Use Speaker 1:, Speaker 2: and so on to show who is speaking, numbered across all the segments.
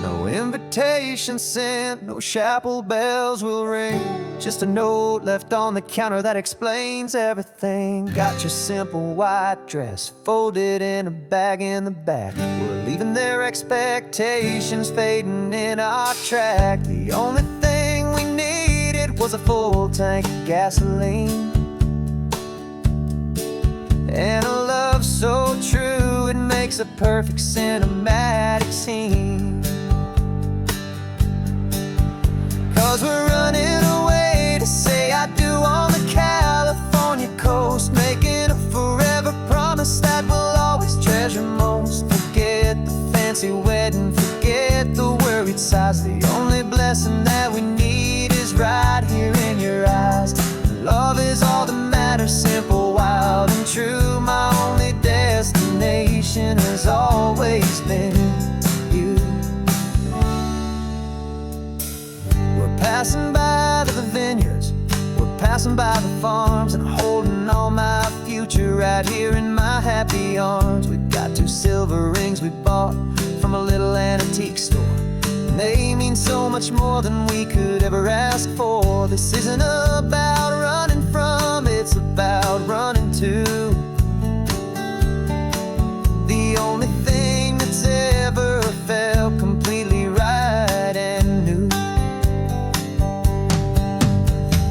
Speaker 1: No invitation sent, no chapel bells will ring. Just a note left on the counter that explains everything. Got your simple white dress folded in a bag in the back. We're leaving their expectations fading in our track. The only thing we needed was a full tank of gasoline, and a love so true it makes a perfect cinematic scene. 'Cause we're running away to say I do on the California coast, making a forever promise that we'll always treasure most. Forget the fancy wedding, forget the worried sighs. The only blessing that we need is right here in your eyes. Love is all that matters, simple, wild, and true. My only destination has always been you. We're passing by the vineyards, we're passing by the farms, and holding on my future right here in my happy arms. We've got 2 silver rings we bought from a little antique store, and they mean so much more than we could ever ask for. This isn't about running from, it's about running to the only thing that's ever felt completely right and new.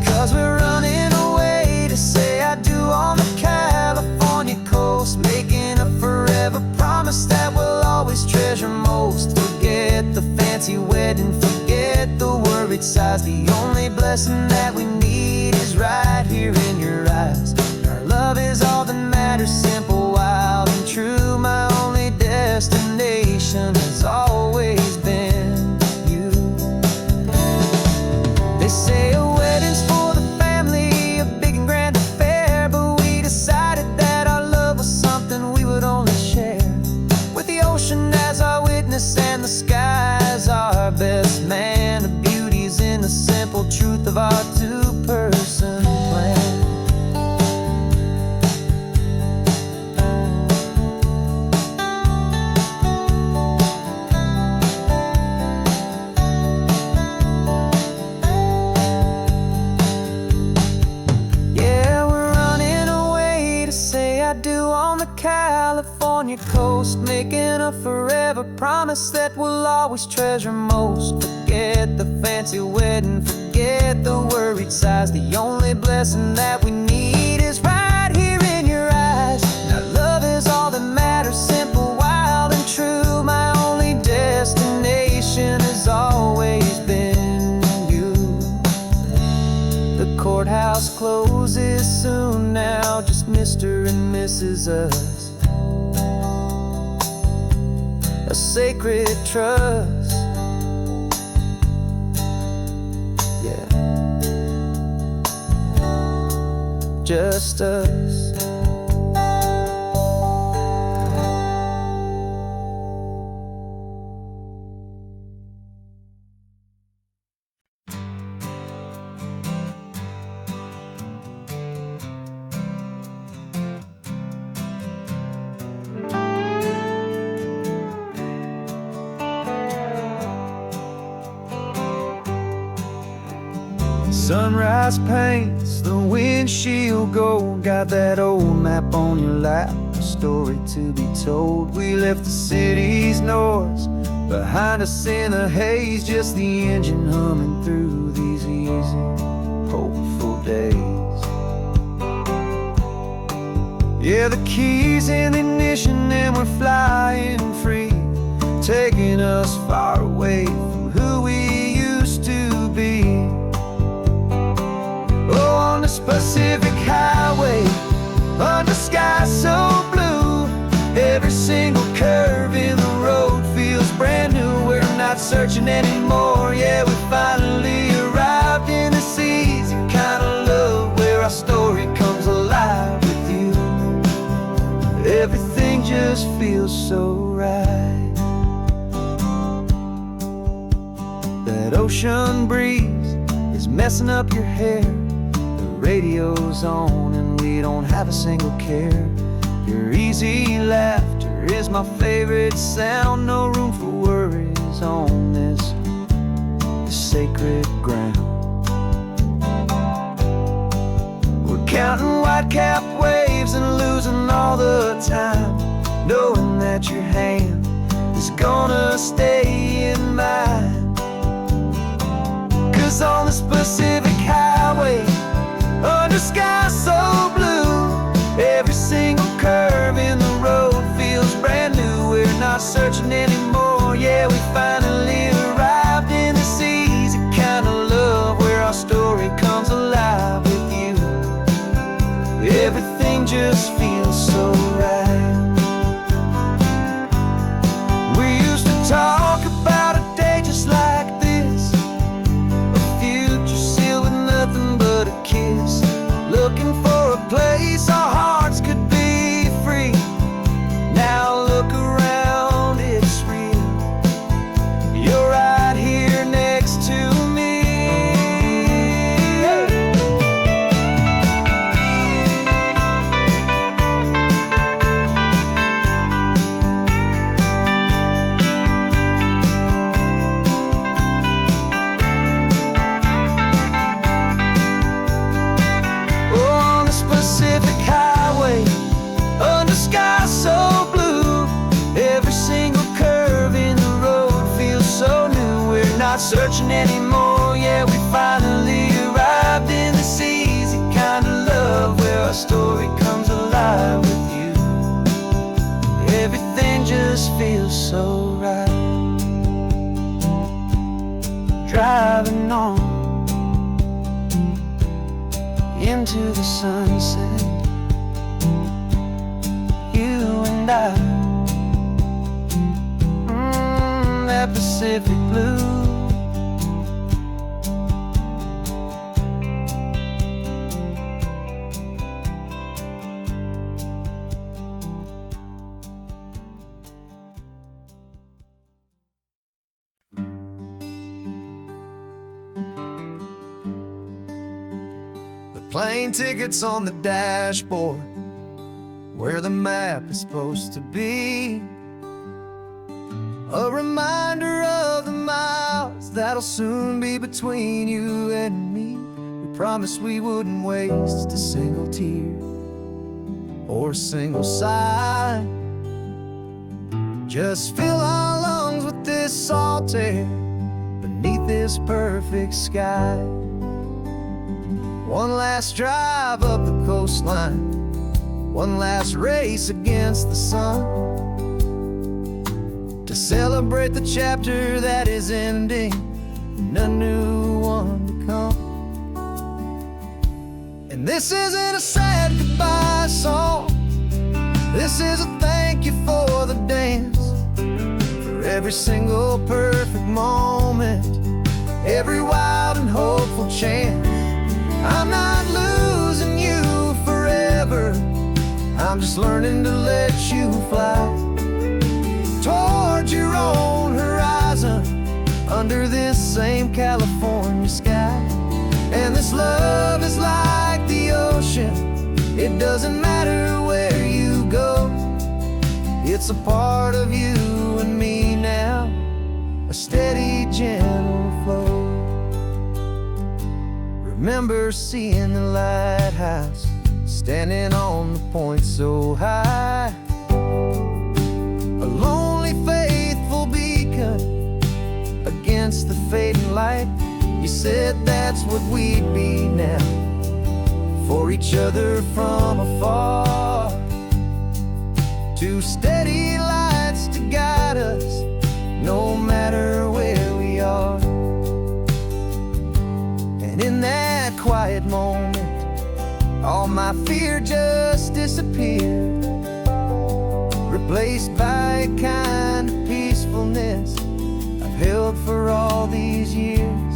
Speaker 1: 'Cause we're running away to say I do on the California coast, making a forever promise that we'll always treasure most. Forget the fancy wedding, forget the worried sighs. The only blessing that we need is right here in your eyes. Our love is all that matters, simple, wild, and true. My only destination has always been you. They say a wedding's for the family, a big and grand affair, but we decided that our love was something we would only share with the ocean as our witness and the sky as our best man. The beauty's in the simple truth of our 2-person plan. Yeah, we're running away to say I do on the California coast, making a forever promise that we'll always treasure most. Forget the fancy wedding, forget the worried sighs. The only blessing that we need is right here in your eyes. Now love is all that matters, simple, wild, and true. My only destination has always been you. The courthouse closes soon now, just Mr. and Mrs. Us. A sacred trust, yeah, just us. Sunrise paints the windshield gold. Got that old map on your lap, a story to be told. We left the city's noise behind us in the haze, just the engine humming through these easy, hopeful days. Yeah, the keys in the ignition and we're flying free, taking us far away from who we used to be. Oh, on this Pacific highway, under sky so blue, every single curve in the road feels brand new. We're not searching anymore, yeah, we finally arrived in this easy kind of love where our story comes alive with you. Everything just feels so right. That ocean breeze is messing up your hair, radio's on and we don't have a single care. Your easy laughter is my favorite sound, no room for worries on sacred ground. We're counting white-capped waves and losing all the time, knowing that your hand is gonna stay in mine. 'Cause on this Pacific highway, under sky so blue, every single curve in the road feels brand new. We're not searching anymore, yeah, we finally arrived in this easy kind of love, where our story comes alive with you. Everything just feels so right. We used to talk about a day just like this, a future sealed with nothing but a kiss, looking for a place our hearts could be free. Now look around, it's real. You're right here next to me. On this Pacific highway, under sky so blue, every single curve in the road feels so new. We're not searching anymore, yeah, we finally arrived in this easy kind of love, where our story comes alive with you. Everything just feels so right. Driving on into the sunset, you and I, that Pacific blue. Plane tickets on the dashboard, where the map is supposed to be, a reminder of the miles that'll soon be between you and me. We promised we wouldn't waste a single tear or a single sigh, just fill our lungs with this salt air beneath this perfect sky. One last drive up the coastline, one last race against the sun, to celebrate the chapter that is ending and a new one to come. And this isn't a sad goodbye song, this is a thank you for the dance, for every single perfect moment, every wild and hopeful chance. I'm not losing you forever, I'm just learning to let you fly toward your own horizon, under this same California sky. And this love is like the ocean, it doesn't matter where you go, it's a part of you and me now, a steady, gentle flow. Remember seeing the lighthouse, standing on the point so high, a lonely, faithful beacon against the fading light. You said that's what we'd be now, for each other from afar, two steady lights to guide us, no matter where we are. And in that quiet moment, all my fear just disappeared, replaced by a kind of peacefulness I've held for all these years.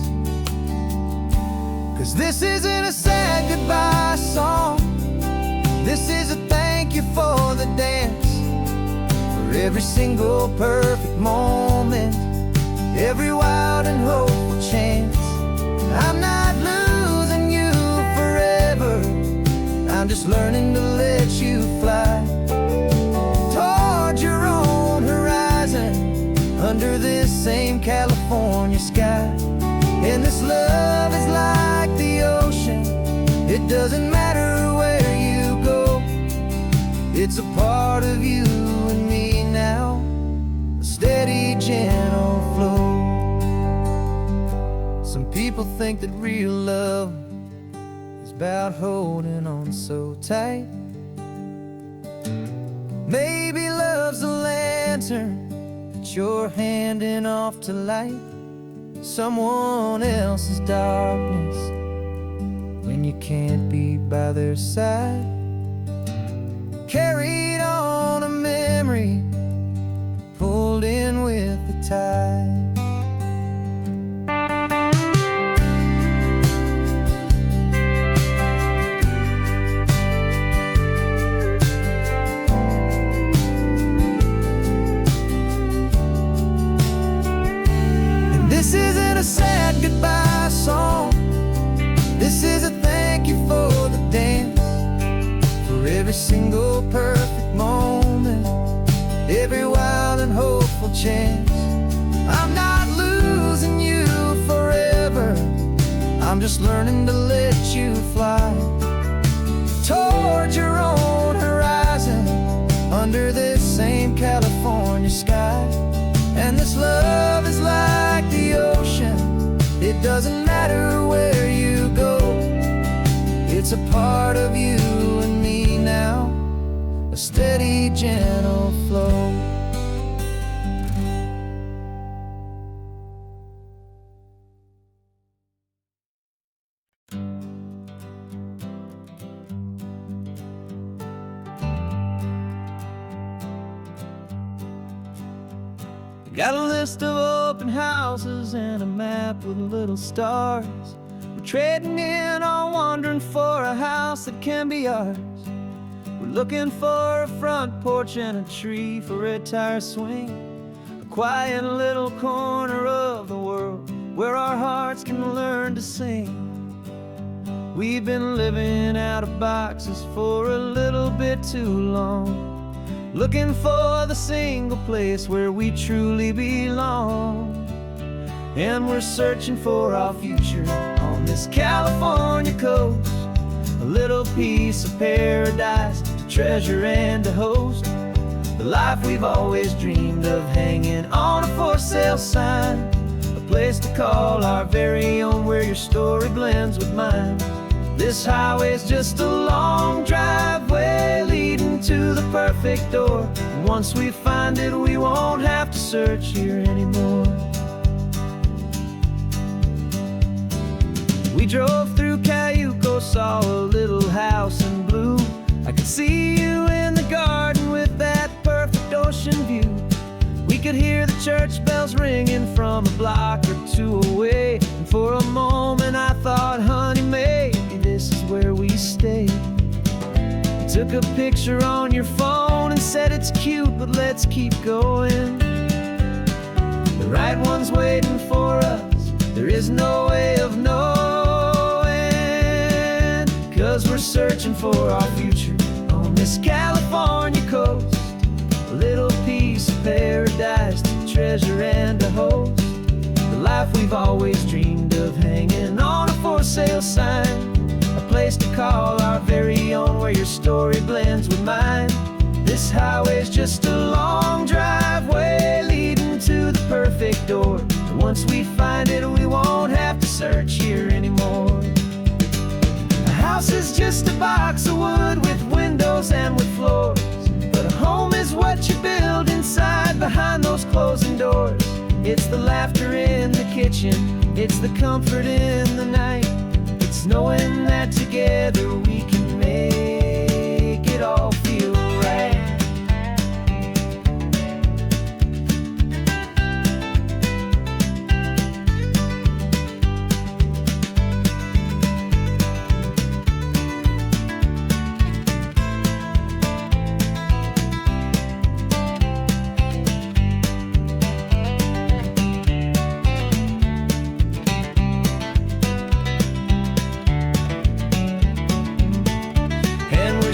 Speaker 1: 'Cause this isn't a sad goodbye song, this is a thank you for the dance, for every single perfect moment, every wild and hopeful chance. I'm not losing you forever, I'm just learning to let you fly toward your own horizon, under this same California sky. And This love is like the ocean. It doesn't matter where you go. It's a part of you and me now, a steady, gentle flow. Some people think that real love is about holding on so tight. Maybe love's a lantern that you're handing off to light someone else's darkness when you can't be by their side. Carried on a memory, pulled in with the tide. This isn't a sad goodbye song. This is a thank you for the dance, for every single perfect moment, every wild and hopeful chance. I'm not losing you forever, I'm just learning to let you fly towards your own horizon, under this same California sky. And this love is like the ocean. It doesn't matter where you go. It's a part of you and me now, a steady, gentle flow. Got a list of open houses and a map with little stars. We're trading in or wandering for a house that can be ours. We're looking for a front porch and a tree for a tire swing, a quiet little corner of the world where our hearts can learn to sing. We've been living out of boxes for a little bit too long, looking for the single place where we truly belong. And we're searching for our future on this California coast, a little piece of paradise to treasure and to host, the life we've always dreamed of, hanging on a for sale sign, a place to call our very own, where your story blends with mine. This highway's just a long driveway leading to the perfect door. And once we find it, we won't have to search here anymore. We drove through Cayuco, saw a little house in blue. I could see you in the garden with that perfect ocean view. We could hear the church bells ringing from a block or two away. And for a moment I thought, honey, maybe this is where we stay. You took a picture on your phone and said it's cute, but let's keep going. The right one's waiting for us, there is no way of knowing, 'cause we're searching for our future on this California coast, a little piece of paradise to treasure and to host, the life we've always dreamed of, hanging on a for sale sign, a place to call our very own, where your story blends with mine. This highway's just a long driveway leading to the perfect door. And once we find it, we won't have to search here anymore. A house is just a box of wood with windows and with floors, but a home is what you build inside behind those closing doors. It's the laughter in the kitchen, it's the comfort in the night, it's knowing that together we can make it all feel right.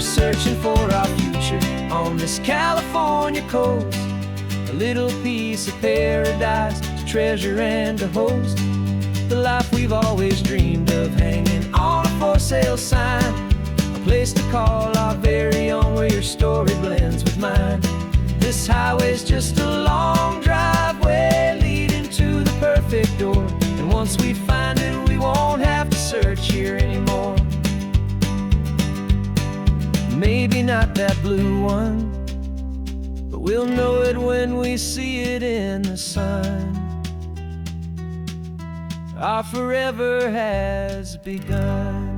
Speaker 1: Searching for our future on this California coast, a little piece of paradise to treasure and to host, the life we've always dreamed of, hanging on a for sale sign, a place to call our very own, where your story blends with mine. This highway's just a long driveway leading to the perfect door, and once we find it, we won't have to search here anymore. Maybe not that blue one, but we'll know it when we see it in the sun. Our forever has begun.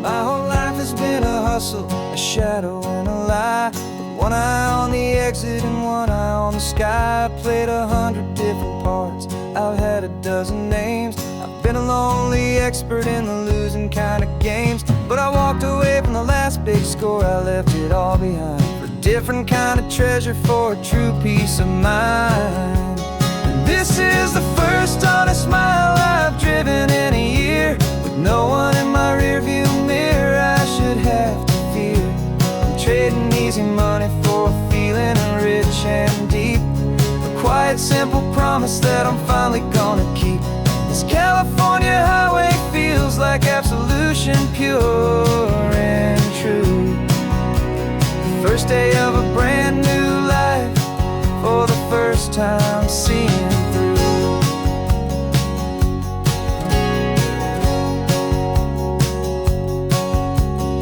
Speaker 1: My whole life has been a hustle, a shadow and a lie, with one eye on the exit and one eye on the sky. I played 100 different parts, I've had a dozen names. I've been a lonely expert in the losing kind of games, but I walked away from the last big score, I left it all behind, for a different kind of treasure, for a true peace of mind. And this is the first honest mile I've driven in a year, with no one in my rearview mirror I should have to fear. I'm trading easy money for a feeling rich and deep, a quiet, simple promise that I'm finally gonna keep. This California highway feels like absolution, pure and true. The first day of a brand new life, for the first time seeing through.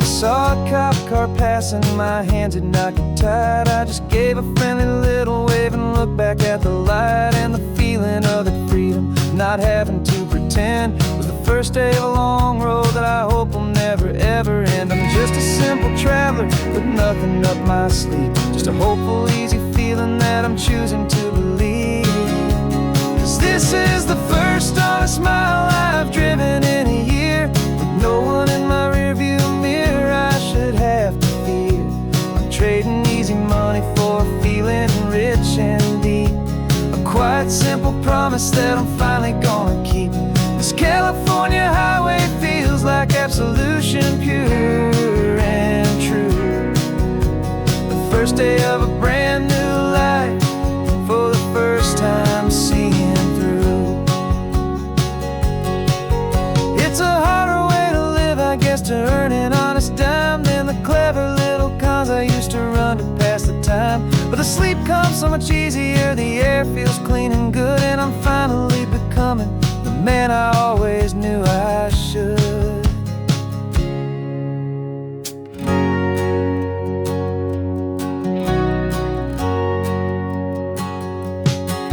Speaker 1: Saw a cop car passing, my hands had not got tied. I just gave a friendly little wave and looked back at the light, and the feeling of the freedom, not having to pretend, was the first day of a long road that I hope will never ever end. I'm just a simple traveler with nothing up my sleeve, just a hopeful, easy feeling that I'm choosing to believe. 'Cause this is the first honest mile I've driven in a year, with no one in my rearview mirror I should have to fear. I'm trading easy money for a feeling rich and deep, a quiet, simple promise that I'm finally gonna keep. This California highway feels like absolution, pure and true. The first day of a brand new life, for the first time seeing through. It's a harder way to live, I guess, to earn an honest dime than the clever little cons I used to run to pass the time. But the sleep comes so much easier, the air feels clean and good, and I'm finally becoming the man I always knew I should.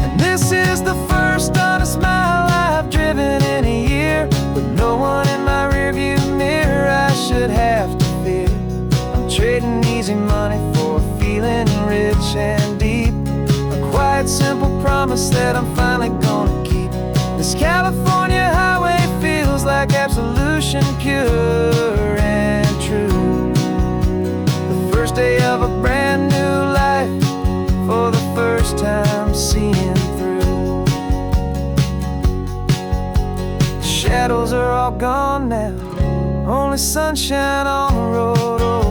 Speaker 1: And this is the first honest mile I've driven in a year, with no one in my rearview mirror I should have to fear. I'm trading easy money for a feeling rich and deep, a quiet, simple promise that I'm finally gonna keep. This California highway feels like absolution, pure and true. The first day of a brand new life, for the first time seeing through. The shadows are all gone now, only sunshine on the road. Oh,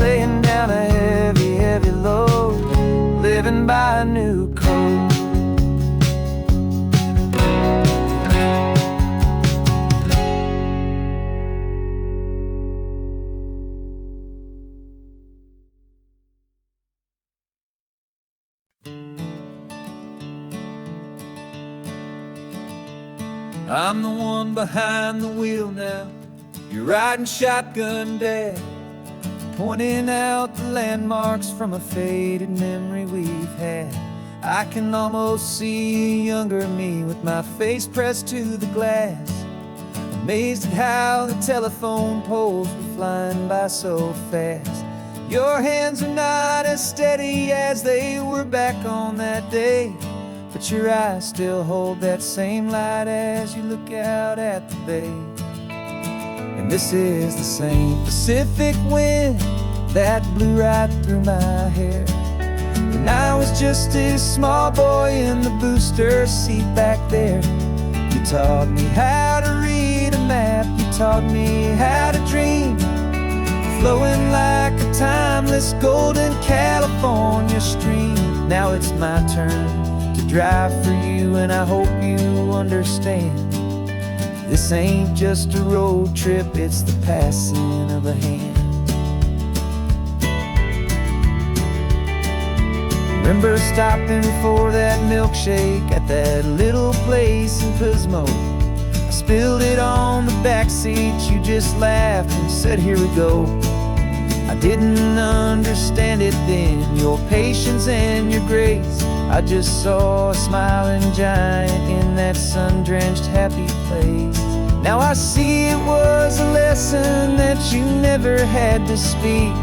Speaker 1: laying down a heavy, heavy load, living by a new code. I'm the one behind the wheel now, you're riding shotgun, Dad, pointing out the landmarks from a faded memory we've had. I can almost see a younger me with my face pressed to the glass, amazed at how the telephone poles were flying by so fast. Your hands are not as steady as they were back on that day, but your eyes still hold that same light as you look out at the bay. And this is the same Pacific wind that blew right through my hair, the And I was just this small boy in the booster seat back there. You taught me how to read a map, you taught me how to dream, flowing like a timeless golden California stream. Now it's my turn to drive for you, and I hope you understand. This ain't just a road trip, it's the passing of a hand. Remember stopping for that milkshake at that little place in Pismo? I spilled it on the back seat, you just laughed and said, here we go. I didn't understand it then, your patience and your grace. I just saw a smiling giant in that sun-drenched happy place. Now I see it was a lesson that you never had to speak,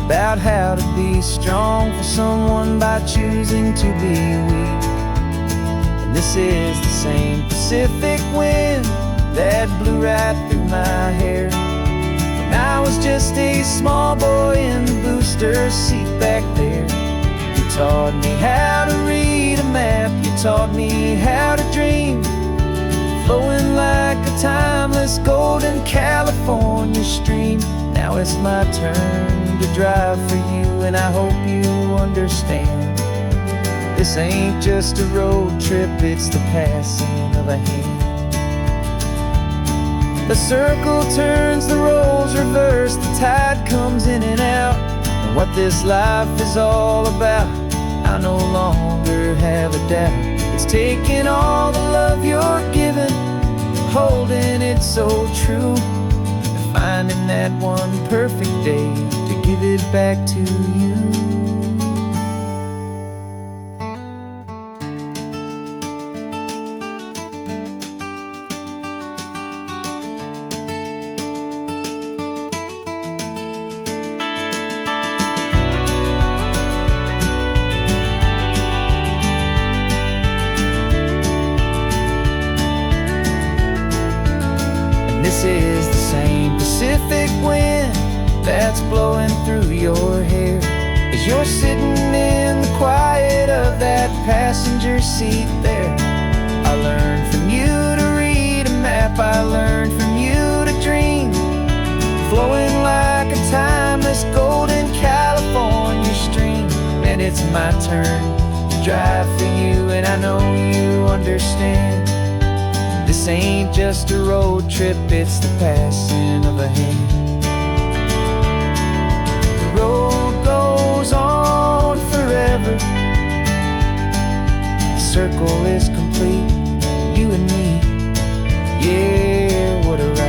Speaker 1: about how to be strong for someone by choosing to be weak. And this is the same Pacific wind that blew right through my hair when I was just a small boy in the booster seat back there. You taught me how to read a map, you taught me how to dream, flowing like a timeless golden California stream. Now it's my turn to drive for you, and I hope you understand. This ain't just a road trip, it's the passing of a hand. The circle turns, the roles reverse, the tide comes in and out. And what this life is all about, I no longer have a doubt. It's taking all the love you're giving, holding it so true, and finding that one perfect day to give it back to you. This is the same Pacific wind that's blowing through your hair as you're sitting in the quiet of that passenger seat there. I learned from you to read a map, I learned from you to dream, flowing like a timeless golden California stream. And it's my turn to drive for you, and I know you understand. This ain't just a road trip, it's the passing of a hand. The road goes on forever, the circle is complete, you and me, yeah, what a ride.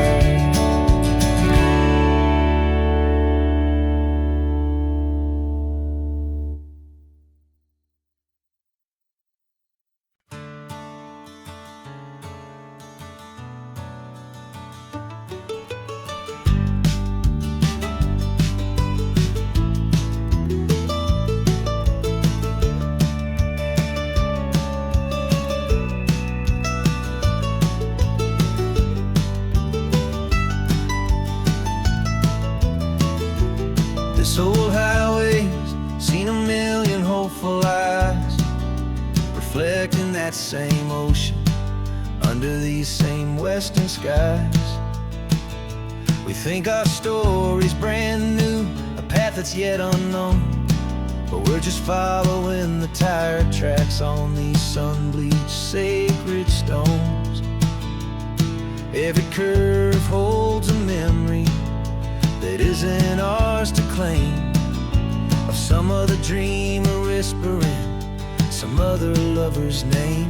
Speaker 1: This old highway's seen a million hopeful eyes, reflecting that same ocean under these same western skies. We think our story's brand new, a path that's yet unknown, but we're just following the tire tracks on these sun-bleached sacred stones. Every curve holds a memory that isn't ours to claim, of some other dreamer whispering some other lover's name.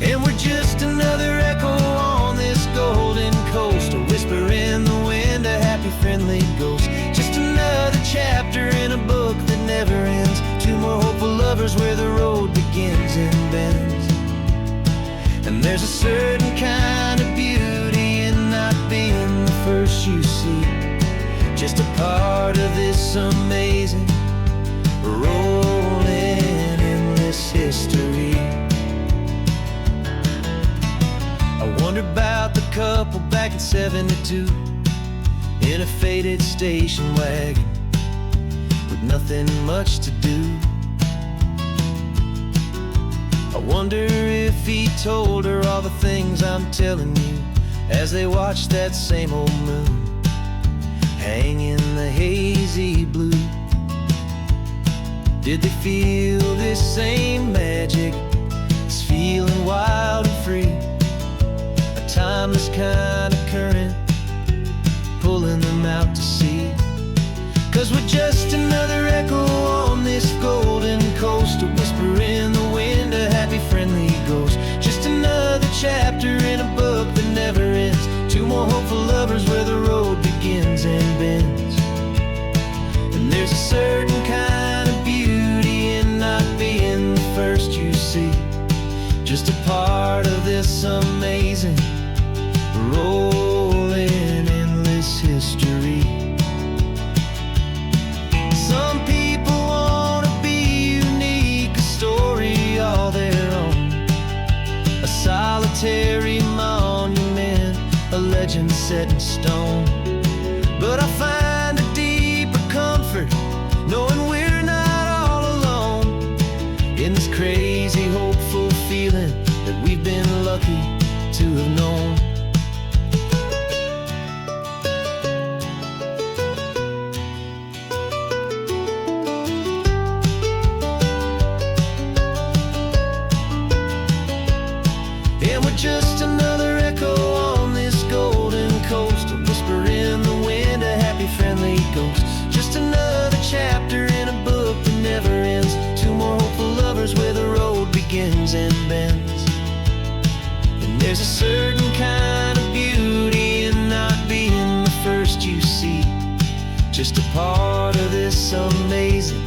Speaker 1: And we're just another echo on this golden coast, a whisper in the wind, a happy friendly ghost. Just another chapter in a book that never ends, two more hopeful lovers where the road begins and bends. And there's a certain kind of beauty in not being the first you see, just a part of this amazing rolling endless history. I wonder about the couple back in '72 in a faded station wagon with nothing much to do. Wonder if he told her all the things I'm telling you, as they watched that same old moon hang in the hazy blue. Did they feel this same magic, this feeling wild and free, a timeless kind of current pulling them out to sea? 'Cause we're just another echo on this golden coast, a whisper in the wind, a happy friendly ghost. Just another chapter in a book that never ends, two more hopeful lovers where the road begins and bends. And there's a certain kind of beauty in not being the first you see, just a part of this amazing rolling endless history. Some people wanna be unique, a story all their own, a solitary monument, a legend set in stone. But I find a deeper comfort knowing we're not all alone in this crazy, hopeful feeling that we've been lucky to have known. And we're just another echo on this golden coast, a whisper in the wind, a happy friendly ghost. Just another chapter in a book that never ends, two more hopeful lovers where the road begins and bends. And there's a certain kind of beauty in not being the first you see, just a part of this amazing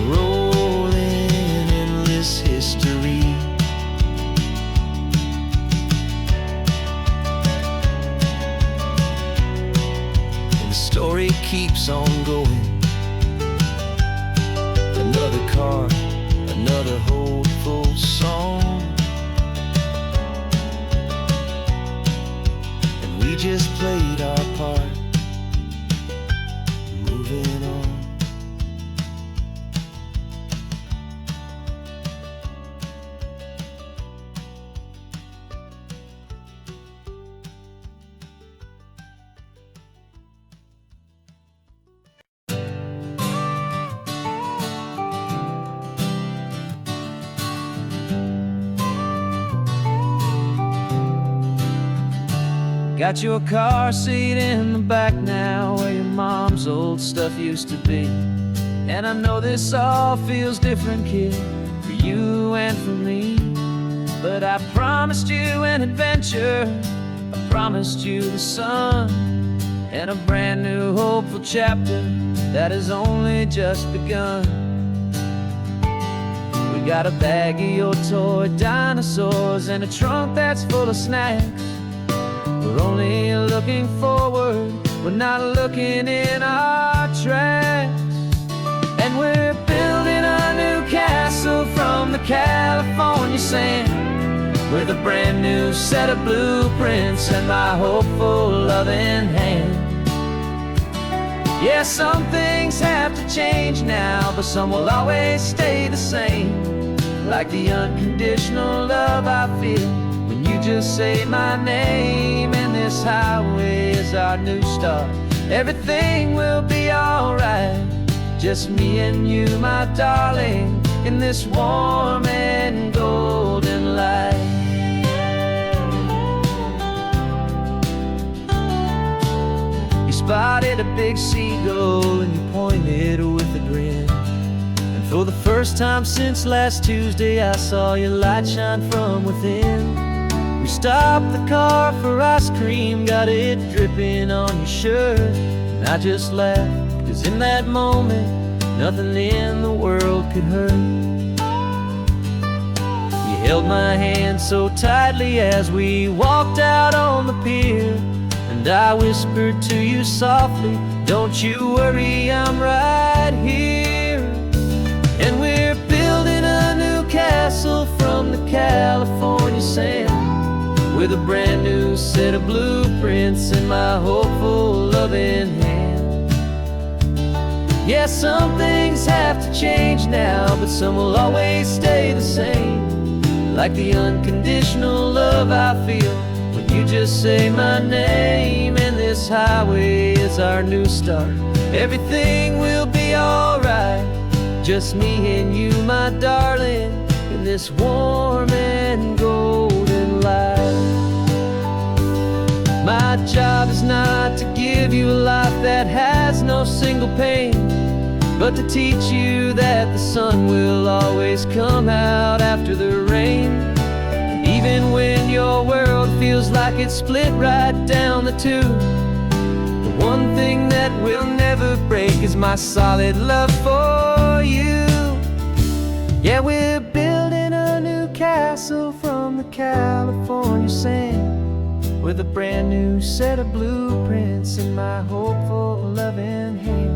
Speaker 1: rolling endless history. Story keeps on going. Another car, another hopeful song, and we just played our part, moving on. Got your car seat in the back now, where your mom's old stuff used to be. And I know this all feels different, kid, for you and for me. But I promised you an adventure, I promised you the sun, and a brand new hopeful chapter that has only just begun. We got a bag of your toy dinosaurs and a trunk that's full of snacks. We're only looking forward, we're not looking in our tracks. And we're building a new castle from the California sand, with a brand new set of blueprints and my hopeful loving hand. Yeah, some things have to change now, but some will always stay the same, like the unconditional love I feel when you just say my name. And this highway is our new start, everything will be alright, just me and you, my darling, in this warm and golden light. You spotted a big seagull and you pointed with a grin, and for the first time since last Tuesday I saw your light shine from within. We stopped the car for ice cream, got it dripping on your shirt, and I just laughed, 'cause in that moment nothing in the world could hurt. You held my hand so tightly as we walked out on the pier, and I whispered to you softly, don't you worry, I'm right here. And we're building a new castle from the California sand, with a brand new set of blueprints in my hopeful loving hand. Yeah, some things have to change now, but some will always stay the same, like the unconditional love I feel when you just say my name. And this highway is our new start. Everything will be alright, just me and you, my darling, in this warm and golden light. My job is not to give you a life that has no single pain, but to teach you that the sun will always come out after the rain. And even when your world feels like it's split right down the tube, the one thing that will never break is my solid love for you. Yeah, we're building a new castle from the California sand, with a brand new set of blueprints in my hopeful, loving hand.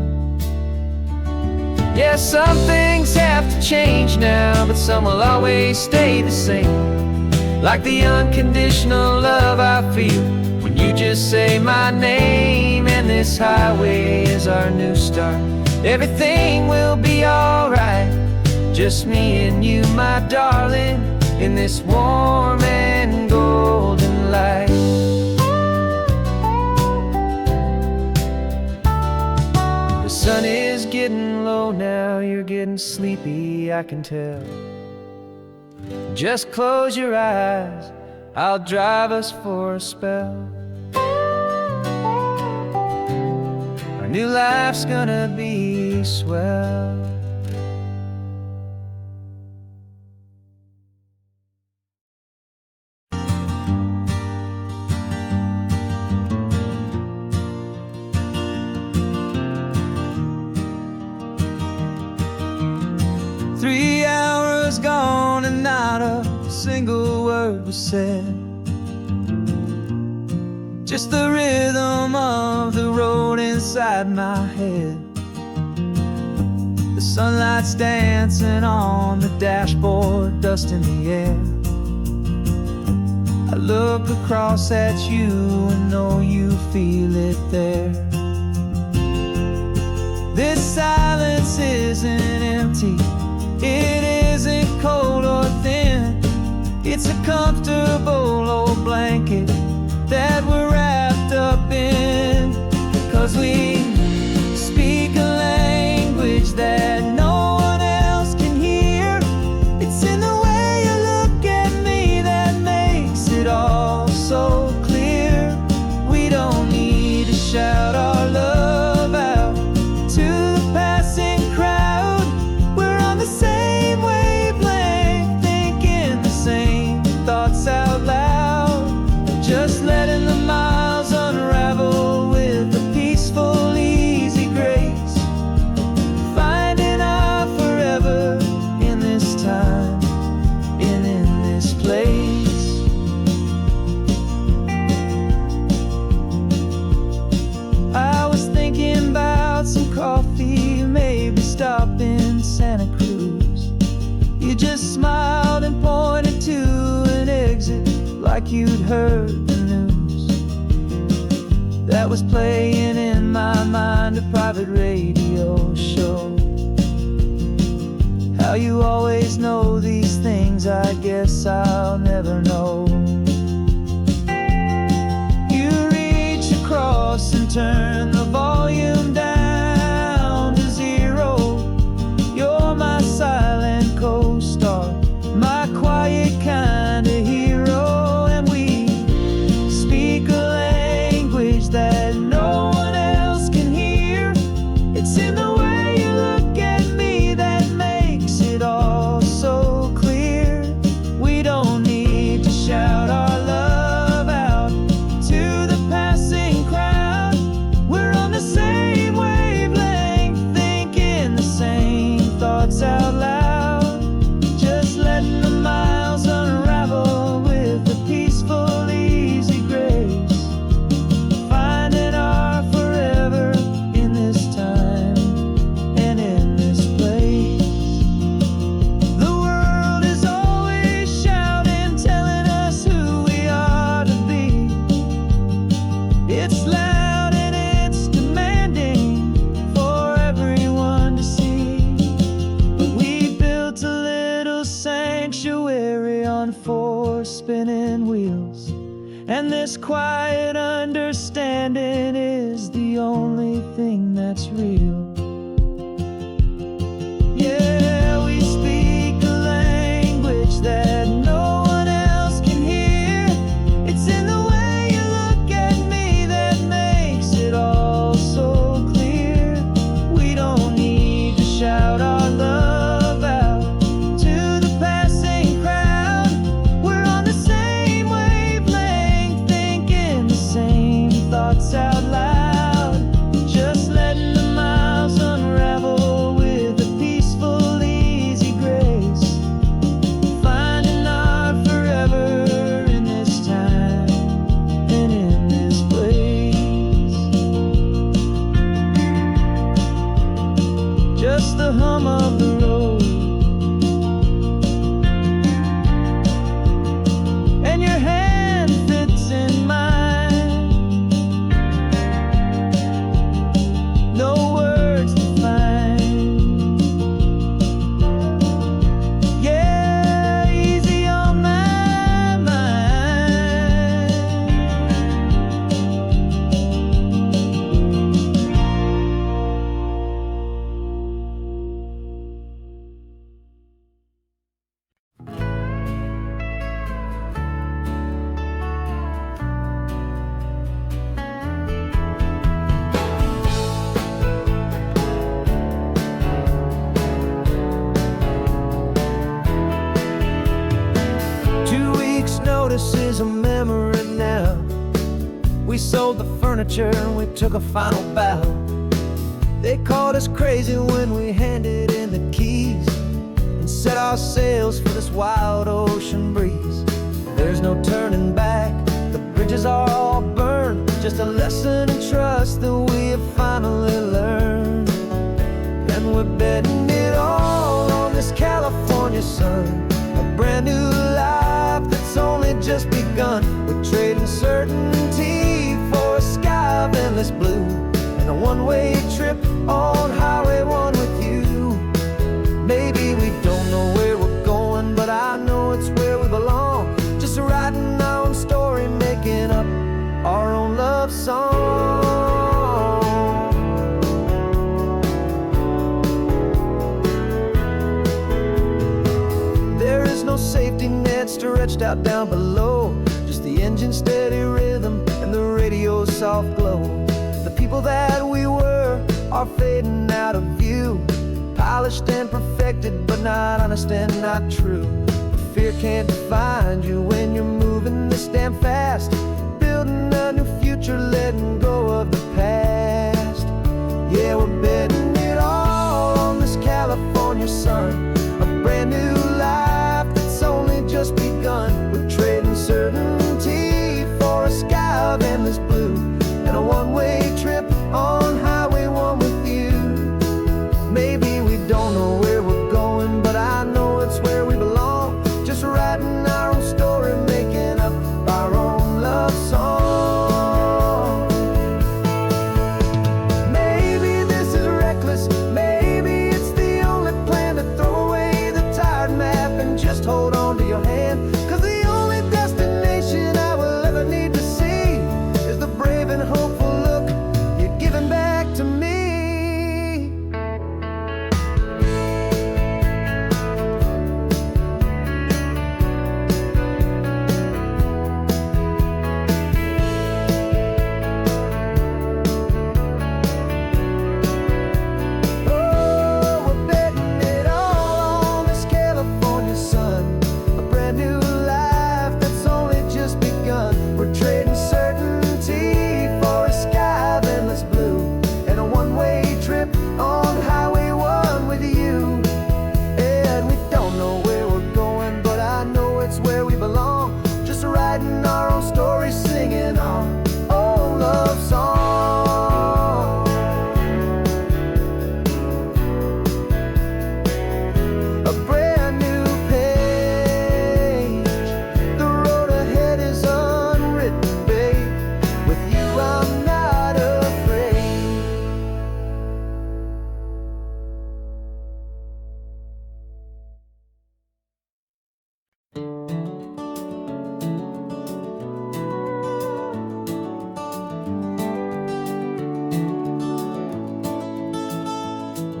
Speaker 1: Yeah, some things have to change now, but some will always stay the same, like the unconditional love I feel when you just say my name. And this highway is our new start. Everything will be alright, just me and you, my darling, in this warm and golden light. The sun is getting low now, you're getting sleepy, I can tell. Just close your eyes, I'll drive us for a spell. Our new life's gonna be swell. 3 hours gone and not a single word was said. Just the rhythm of the road inside my head. The sunlight's dancing on the dashboard, dust in the air. I look across at you and know you feel it there. This silence isn't empty, it isn't cold or thin. It's a comfortable old blanket that we're wrapped up in. 'Cause we speak a language that no one else can hear. It's in the way you look at me that makes it all so clear. We don't need to shout our love out to the passing crowd. We're on the same wavelength, thinking the same thoughts out loud. Just letting the miles unravel with a peaceful, easy grace. Finding our forever in this time and in this place. I was thinking about some coffee, maybe stop in Santa Cruz. You just smiled and pointed to an exit like you'd heard the news. That was playing in my mind, a private radio show. How you always know these things, I guess I'll never know. You reach across and turn the volume down to 0. You're my silent co-star, my quiet kind of hero. And we speak a language that no one else can hear. It's in the way you look at me that makes it all so clear. January on 4 spinning wheels. And this quiet understanding is the only thing that's real. Yeah, we speak a language that no one else can hear. It's in the way you look at me that makes it all so clear. We don't need to shout our love out to the passing crowd. We're on the same wavelength, thinking the same thoughts out loud. Just letting the miles unravel with a peaceful, easy grace. Finding our forever in this time and in this place. Just the hum of the road and your hand fits in mine. No words to find. Yeah, easy on my mind. 2 weeks' notice is a memory now. We sold the furniture and we took a final bow. They called us crazy when we handed in the keys and set our sails for this wild ocean breeze. There's no turning back, the bridges are all burned. Just a lesson in trust that we have finally learned. And we're betting it all on this California sun, a brand new life that's only just begun. We're trading certainty for a sky of endless blue and a one-way trip on Highway 1 with you. Maybe we don't know where we're going, but I know it's where we belong. Just writing our own story, making up our own love song. There is no safety net stretched out down below, just the engine's steady rhythm and the radio's soft glow. The people that we were are fading out of view, polished and perfected, but not honest and not true. Fear can't find you when you're moving this damn fast, building a new future, letting go of the past. Yeah, we're betting it all on this California sun, a brand new life that's only just begun. We're trading certainty for a sky of endless blue and a one-way trip on Highway 1 with you. Maybe we don't know where we're going, but I know it's where we belong. Just writing our own story, making up our own love song. Maybe this is reckless, maybe it's the only plan to throw away the tired map and just hold on to your hand. 'Cause the only destination I will ever need to see is the brave and hopeful look you're giving back to me. Oh, we're betting it all on this California sun, a brand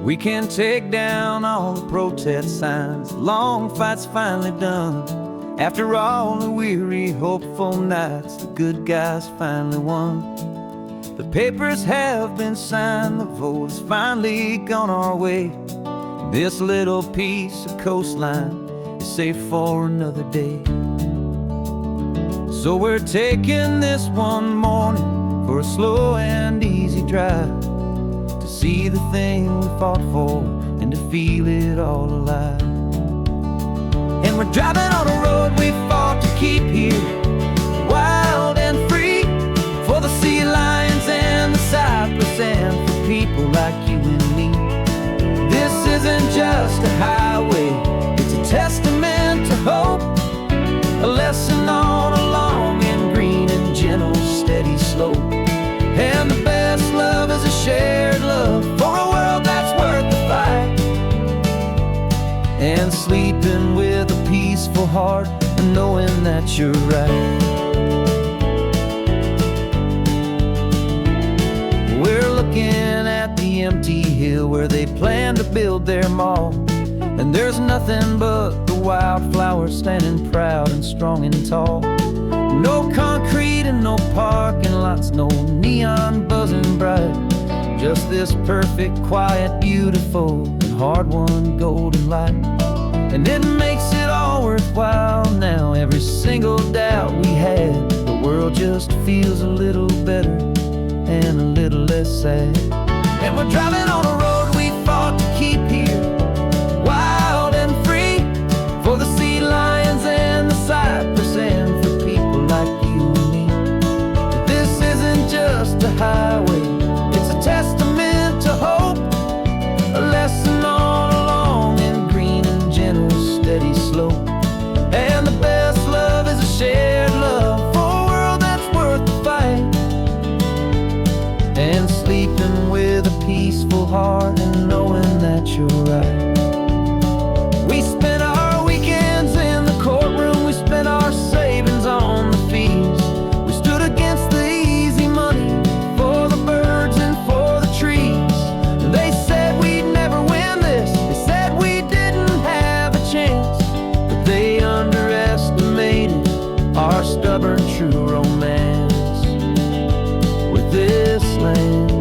Speaker 1: We can take down all the protest signs. Long fight's finally done. After all the weary, hopeful nights, the good guys finally won. The papers have been signed, the vote has finally gone our way. This little piece of coastline is safe for another day. So we're taking this one morning for a slow and easy drive, to see the thing we fought for and to feel it all alive. And we're driving on a road we fought to keep here, wild and free, for the sea lions and the cypress and for people like you and me. This isn't just a highway, it's a testament to hope, a lesson on a long and green and gentle steady slope. And the best love is a shared love for a world that's worth the fight, and sleeping with a peaceful heart and knowing that you're right. We're looking at the empty hill where they plan to build their mall, and there's nothing but the wildflowers standing proud and strong and tall. No concrete and no parking lots, no neon buzzing bright, just this perfect, quiet, beautiful, and hard-won golden light. And it makes it all worthwhile now, every single doubt we had. The world just feels a little better and a little less sad. And we're driving on a road we fought to keep here, wild and free, for the sea lions and the cypress and for people like you and me. This isn't just a highway, it's a testament to hope, a lesson on a long and green and gentle steady slope. And the best love is a shared love for a world that's worth the fight, and sleeping with a peaceful heart and knowing that you're right. We spent our weekends in the courtroom, we spent our savings on the fees. We stood against the easy money for the birds and for the trees. They said we'd never win this, they said we didn't have a chance, but they underestimated our stubborn true romance with this land.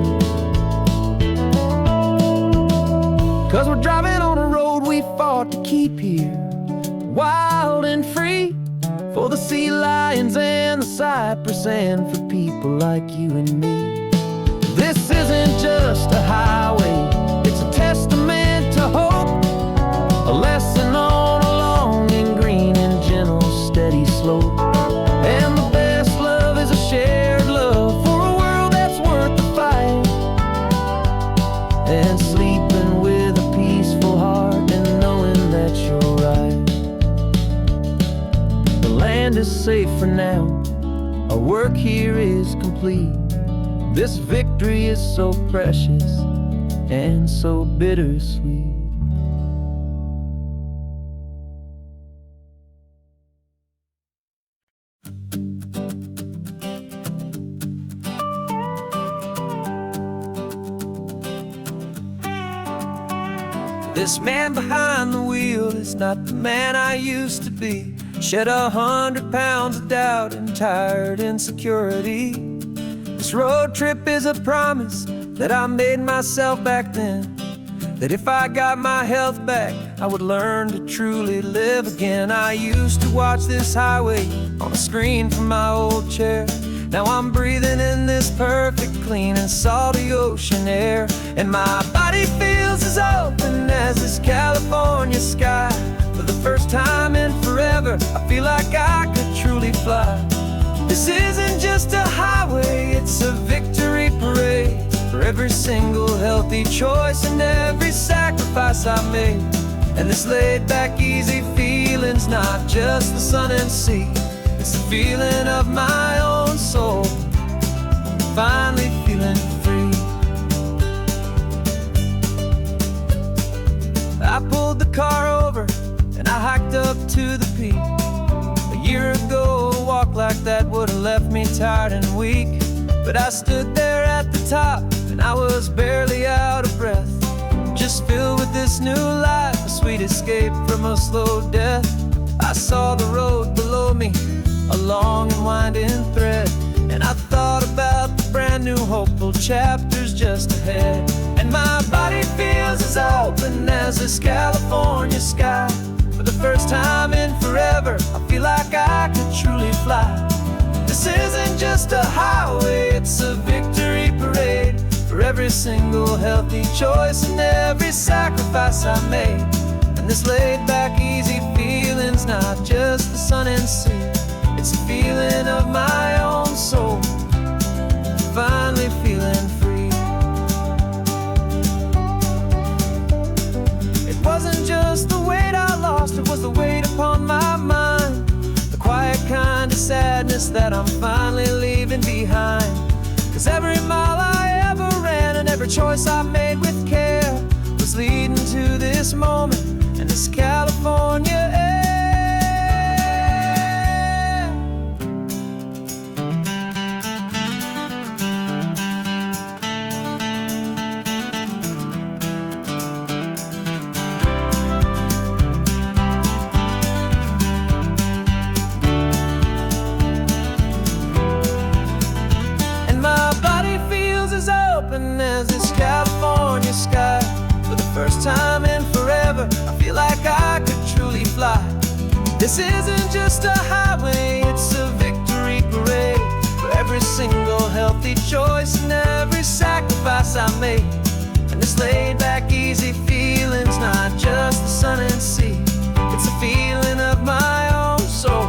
Speaker 1: 'Cause we're driving on a road we fought to keep here, wild and free, for the sea lions and the cypress and for people like you and me. This isn't just a highway, it's a testament to hope, a lesson on a long and green and gentle steady slope. And the best love is a shared love for a world that's worth the fight, and sleeping with a peaceful heart and knowing that you're right. The land is safe for now, our work here is complete. This victory is so precious and so bittersweet. This man behind the wheel is not the man I used to be. Shed 100 pounds of doubt and tired insecurity. This road trip is a promise that I made myself back then, that if I got my health back, I would learn to truly live again. I used to watch this highway on a screen from my old chair. Now I'm breathing in this perfect, clean and salty ocean air, and my body feels as open as this California sky. For the first time in forever, I feel like I could truly fly. This isn't just a highway, it's a victory parade for every single healthy choice and every sacrifice I made. And this laid back, easy feeling's not just the sun and sea, it's the feeling of my own soul, finally feeling free. I pulled the car over and I hiked up to the peak. A year ago, a walk like that would have left me tired and weak, but I stood there at the top and I was barely out of breath, just is filled with this new life, a sweet escape from a slow death. I saw the road below me, a long and winding thread, and I thought about the brand new hopeful chapters just ahead. And my body feels as open as this California sky. For the first time in forever, I feel like I could truly fly. This isn't just a highway, it's a victory parade for every single healthy choice and every sacrifice I made. And this laid-back, easy feeling's not just the sun and sea, it's a feeling of my own soul, finally feeling free. It wasn't just the weight I lost, it was the weight upon my mind, the quiet kind of sadness that I'm finally leaving behind. 'Cause every mile I ever ran and every choice I made with care was leading to this moment and this California air. As this California sky, for the first time in forever, I feel like I could truly fly. This isn't just a highway, it's a victory parade for every single healthy choice and every sacrifice I made. And this laid-back, easy feeling's not just the sun and sea, it's a feeling of my own soul,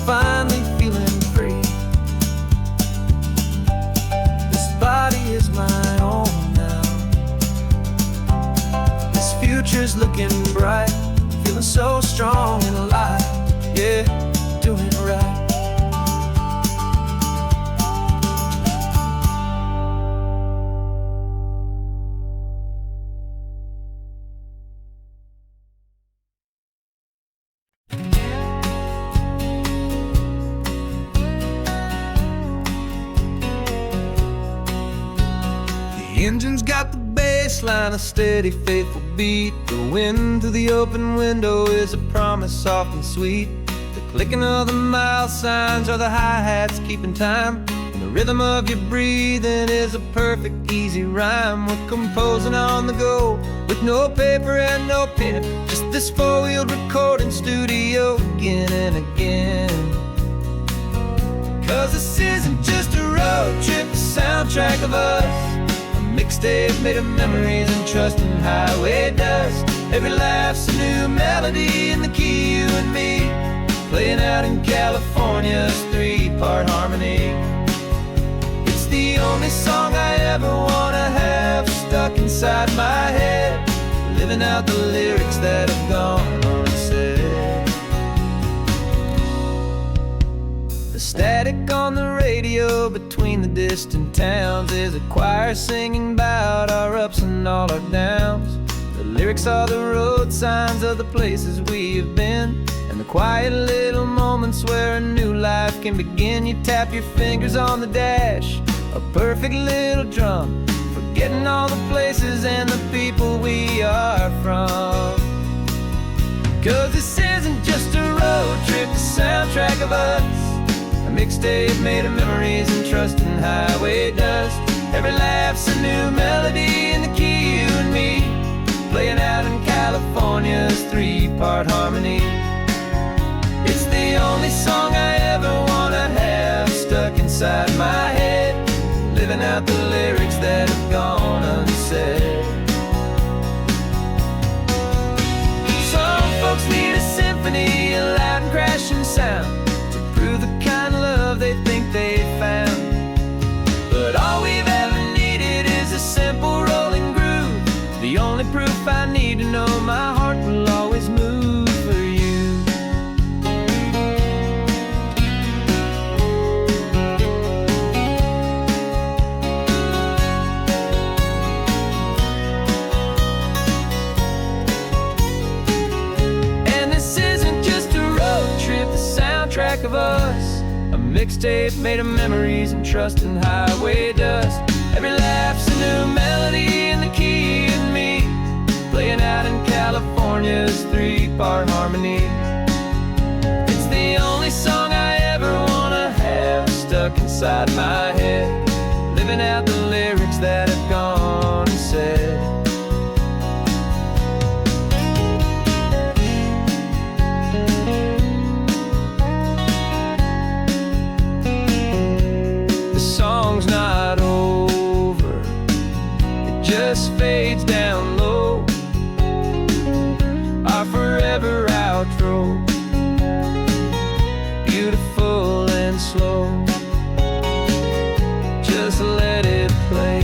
Speaker 1: finally feeling free. Body is my own now. This future's looking bright, feeling so strong and alive. Yeah, doing right. The engine's got the bass line, a steady, faithful beat. The wind through the open window is a promise soft and sweet. The clicking of the mile signs are the hi-hats keeping time. And the rhythm of your breathing is a perfect, easy rhyme. We're composing on the go with no paper and no pen, just this four-wheeled recording studio again and again. 'Cause this isn't just a road trip, the soundtrack of us, mixtape made of memories and trust in highway dust. Every laugh's a new melody in the key, you and me, playing out in California's three-part harmony. It's the only song I ever wanna have stuck inside my head, living out the lyrics that have gone unsaid. The static on the radio between the distant towns is a choir singing about our ups and all our downs. The lyrics are the road signs of the places we have been, and the quiet little moments where a new life can begin. You tap your fingers on the dash, a perfect little drum, forgetting all the places and the people we are from. 'Cause this isn't just a road trip, the soundtrack of us, mixtape made of memories and trust in highway dust. Every laugh's a new melody in the key, you and me, playing out in California's three-part harmony. It's the only song I ever wanna have stuck inside my head, living out the lyrics that have gone unsaid. Some folks need a symphony, a loud and crashing sound, the kind of love they think they found. But all we've ever needed is a simple rolling groove, the only proof I need to know my heart will always move for you. And this isn't just a road trip, the soundtrack of us, a mixtape made of memories and trust in highway dust. Every laugh's a new melody in the key, and me, hanging out in California's three-part harmony. It's the only song I ever wanna have stuck inside my head, living out the lyrics that have gone and said. The song's not over, it just fades down low, our forever outro, beautiful and slow. Just let it play.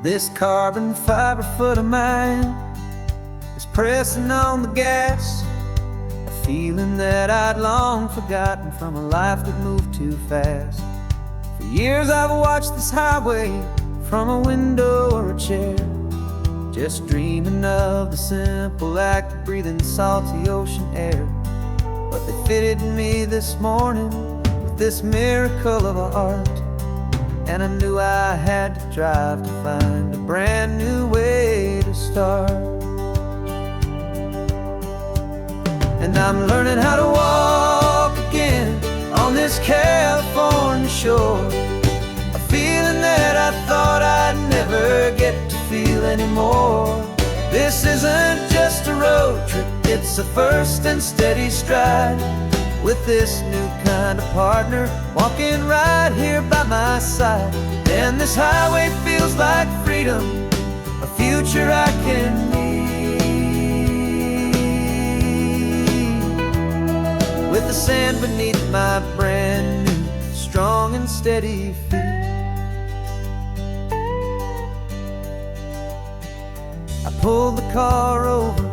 Speaker 1: This carbon fiber foot of mine is pressing on the gas, a feeling that I'd long forgotten from a life that moved too fast. For years I've watched this highway from a window or a chair, just dreaming of the simple act of breathing salty ocean air. But they fitted me this morning with this miracle of art, and I knew I had to drive to find a brand new way to start. And I'm learning how to walk again on this California shore, a feeling that I thought I'd never get to feel anymore. This isn't just a road trip, it's a first and steady stride, with this new kind of partner walking right here by my side. And this highway feels like freedom, a future I can need, with the sand beneath my brand new strong and steady feet. I pulled the car over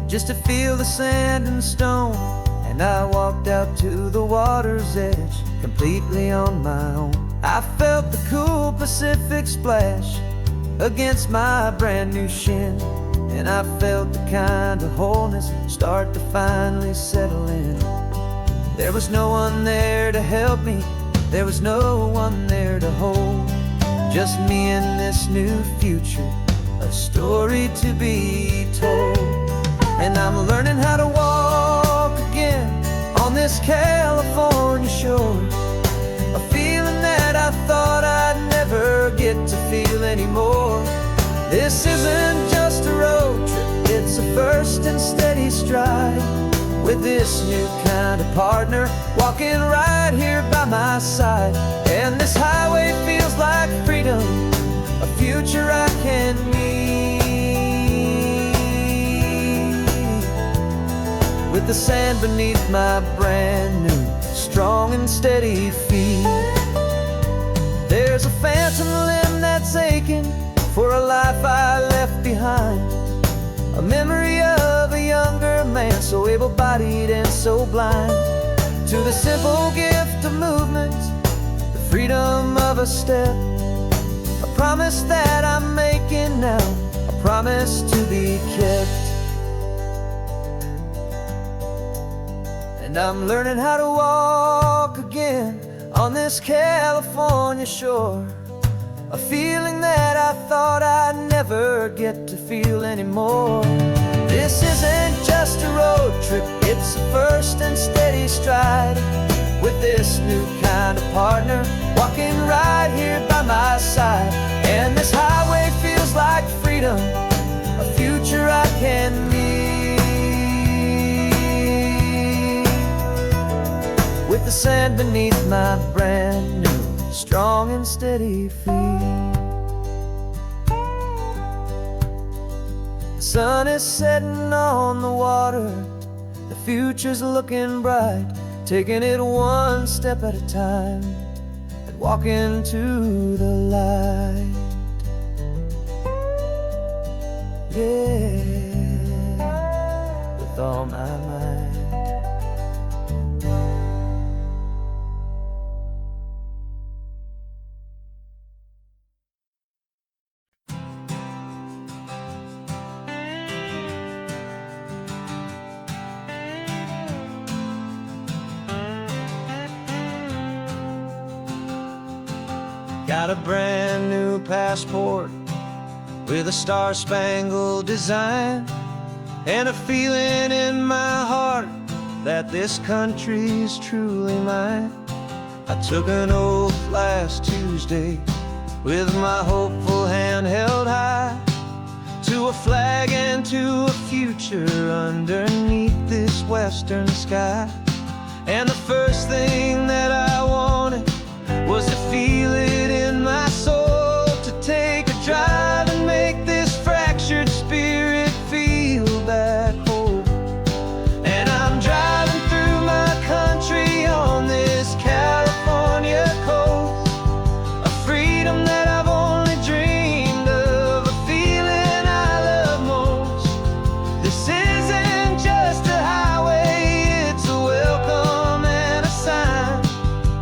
Speaker 1: just to feel the sand and stone, and I walked out to the water's edge completely on my own. I felt the cool Pacific splash against my brand new shin, and I felt the kind of wholeness start to finally settle in. There was no one there to help me, there was no one there to hold, just me and this new future, a story to be told. And I'm learning how to walk again on this California shore, a feeling that I thought I'd never get to feel anymore. This isn't just a road trip, it's a first and steady stride, with this new kind of partner walking right here by my side. And this highway feels like freedom, a future I can need, with the sand beneath my brand new strong and steady feet. There's a phantom limb that's aching for a life I left behind, a memory of a younger man so able-bodied and so blind, to the simple gift of movement, the freedom of a step, a promise that I'm making now, a promise to be kept. And I'm learning how to walk again on this California shore, a feeling that I thought I'd never get to feel anymore. This isn't just a road trip, it's a first and steady stride, with this new kind of partner walking right here by my side. And this highway feels like freedom, a future I can need, with the sand beneath my brand new strong and steady feet. The sun is setting on the water, the future's looking bright, taking it one step at a time and walking to the light. Yeah, with all my might. Got a brand new passport with a star-spangled design, and a feeling in my heart that this country's truly mine. I took an oath last Tuesday with my hopeful hand held high, to a flag and to a future underneath this western sky. And the first thing that I wanted was to feel it in my soul, to take a drive and make this fractured spirit feel back home. And I'm driving through my country on this California coast, a freedom that I've only dreamed of, a feeling I love most. This isn't just a highway, it's a welcome and a sign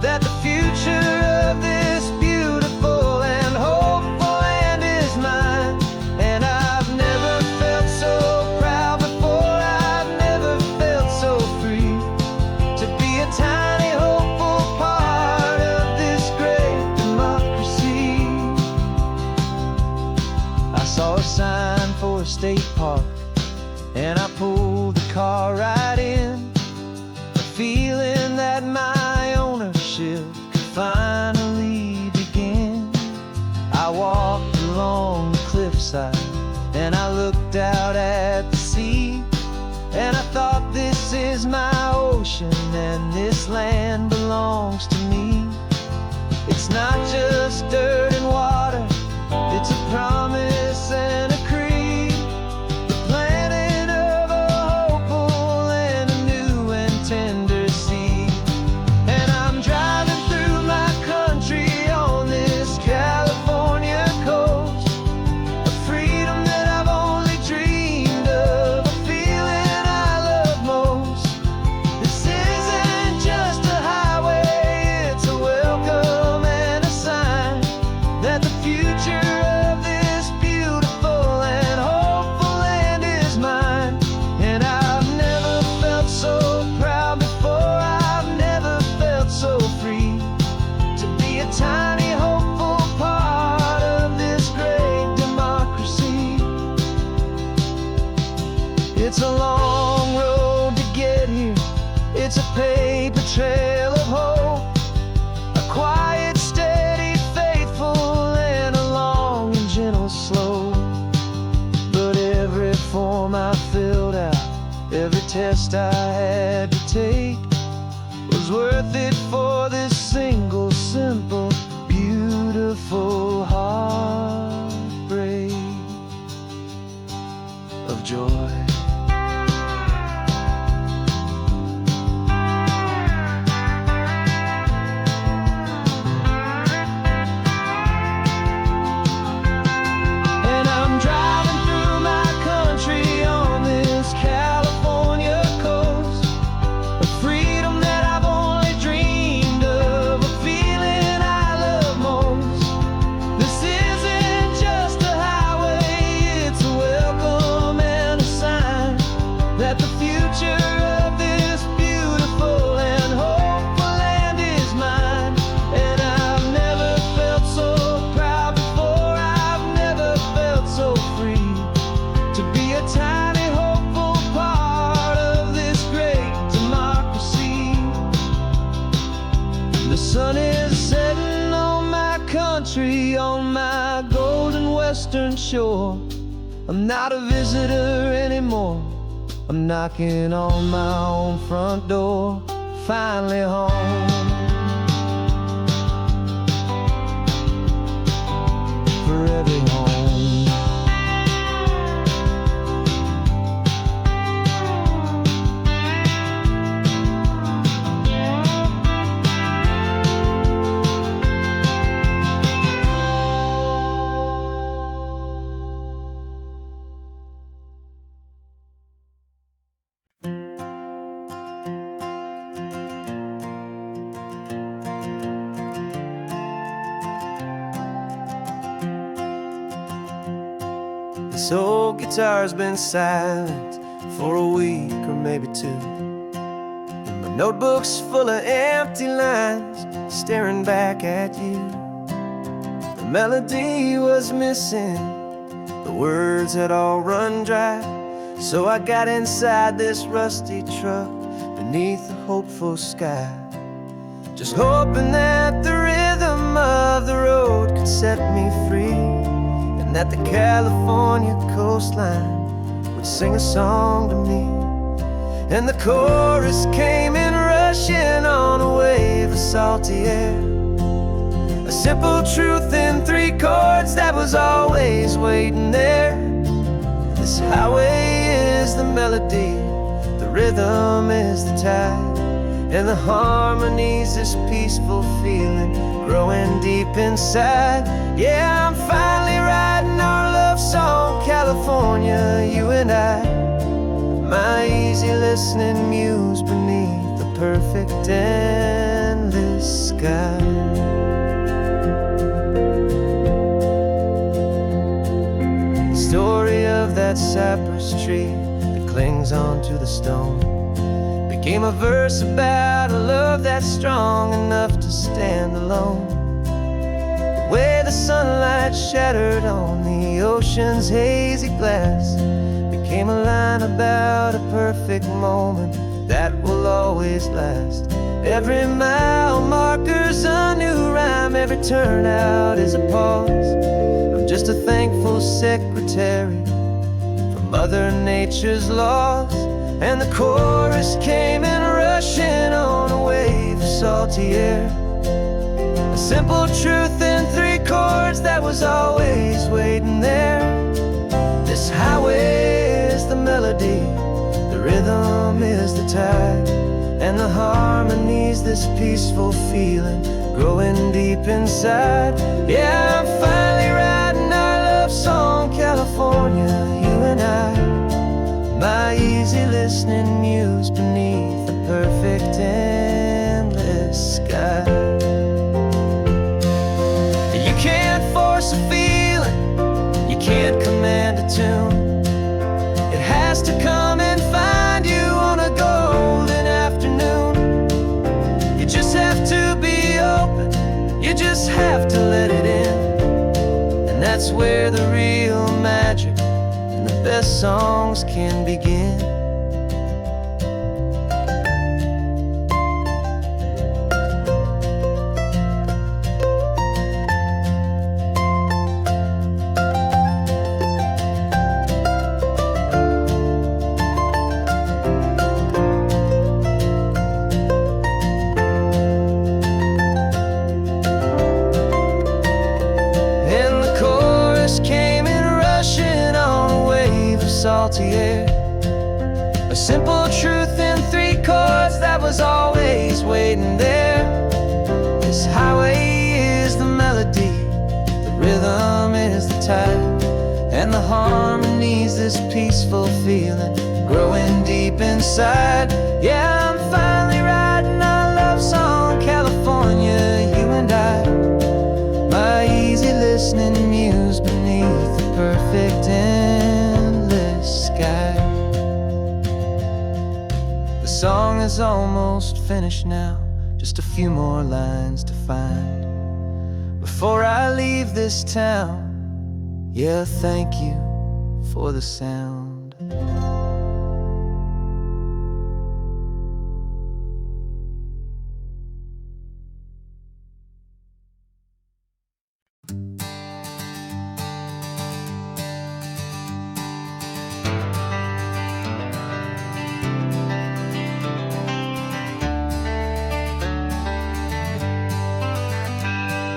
Speaker 1: that the future of this beautiful and hopeful land is mine. And I've never felt so proud before, I've never felt so free, to be a tiny hopeful part of this great democracy. I saw a sign for a state park, and I pulled the car right in, a feeling that my ownership could finally begin. I walked along the cliffside and I looked out at the sea, and I thought, this is my ocean and this land belongs to me. It's not just dirt and water, it's a promise and a creed, the planting of a hopeful and a new and tender seed. And I'm driving through my country on this California coast, a freedom that I've only dreamed of, a feeling I love most. This isn't just a highway, it's a welcome and a sign that the future of this beautiful and hopeful land is mine. And I've never felt so proud before, I've never felt so free, to be a tiny hopeful part of this great democracy. It's a long road to get here, it's a paper trail of hope, a quiet, steady, faithful, and a long and gentle slope. But every form I filled out, every test I had to take, was worth it for this single, simple, beautiful heartbreak of joy. And I'm driving through my country on this California coast, a freedom that I've only dreamed of, a feeling I love most. This isn't just a highway, it's a welcome and a sign that the future of this beautiful and hopeful land is mine. And I've never felt so proud before, I've never felt so free, to be a tiny hopeful part of this great democracy. The sun is setting on my country, on my golden western shore. I'm not a visitor anymore, I'm knocking on my own front door, finally home. For every home. This old guitar's been silent for a week or maybe two, and my notebook's full of empty lines staring back at you. melody was missing, the words had all run dry. So I got inside this rusty truck beneath the hopeful sky, just hoping that the rhythm of the road could set me free, and that the California coastline would sing a song to me. And the chorus came in rushing on a wave of salty air, a simple truth in 3 chords that was always waiting there. This highway is the melody, the rhythm is the tide, and the harmony's this peaceful feeling growing deep inside. Yeah, I'm finally writing our love song, California, you and I, my easy listening muse beneath the perfect endless sky. Story of that cypress tree that clings onto the stone became a verse about a love that's strong enough to stand alone. The way the sunlight shattered on the ocean's hazy glass became a line about a perfect moment that will always last. Every mile marker's a new rhyme, every turnout is a pause. I'm just a thankful secretary for Mother Nature's laws. And the chorus came in rushing on a wave of salty air, a simple truth in 3 chords that was always waiting there. This highway is the melody, the rhythm is the tide, and the harmony's this peaceful feeling growing deep inside. Yeah, I'm finally writing our love song, California, you and I, my easy listening muse beneath the perfect endless sky. You can't force a feeling, you can't command a tune. It has to come and find you on a golden afternoon. You just have to be open, you just have to let it in, and that's where the real magic and the best songs can begin. Salty air, a simple truth in 3 chords that was always waiting there. This highway is the melody, the rhythm is the tide, and the harmony's this peaceful feeling growing deep inside. Yeah, I'm finally writing our love song, California, you and I, my easy listening muse beneath the perfect endless sky. The song is almost finished now, just a few more lines to find before I leave this town. Yeah, thank you for the sound.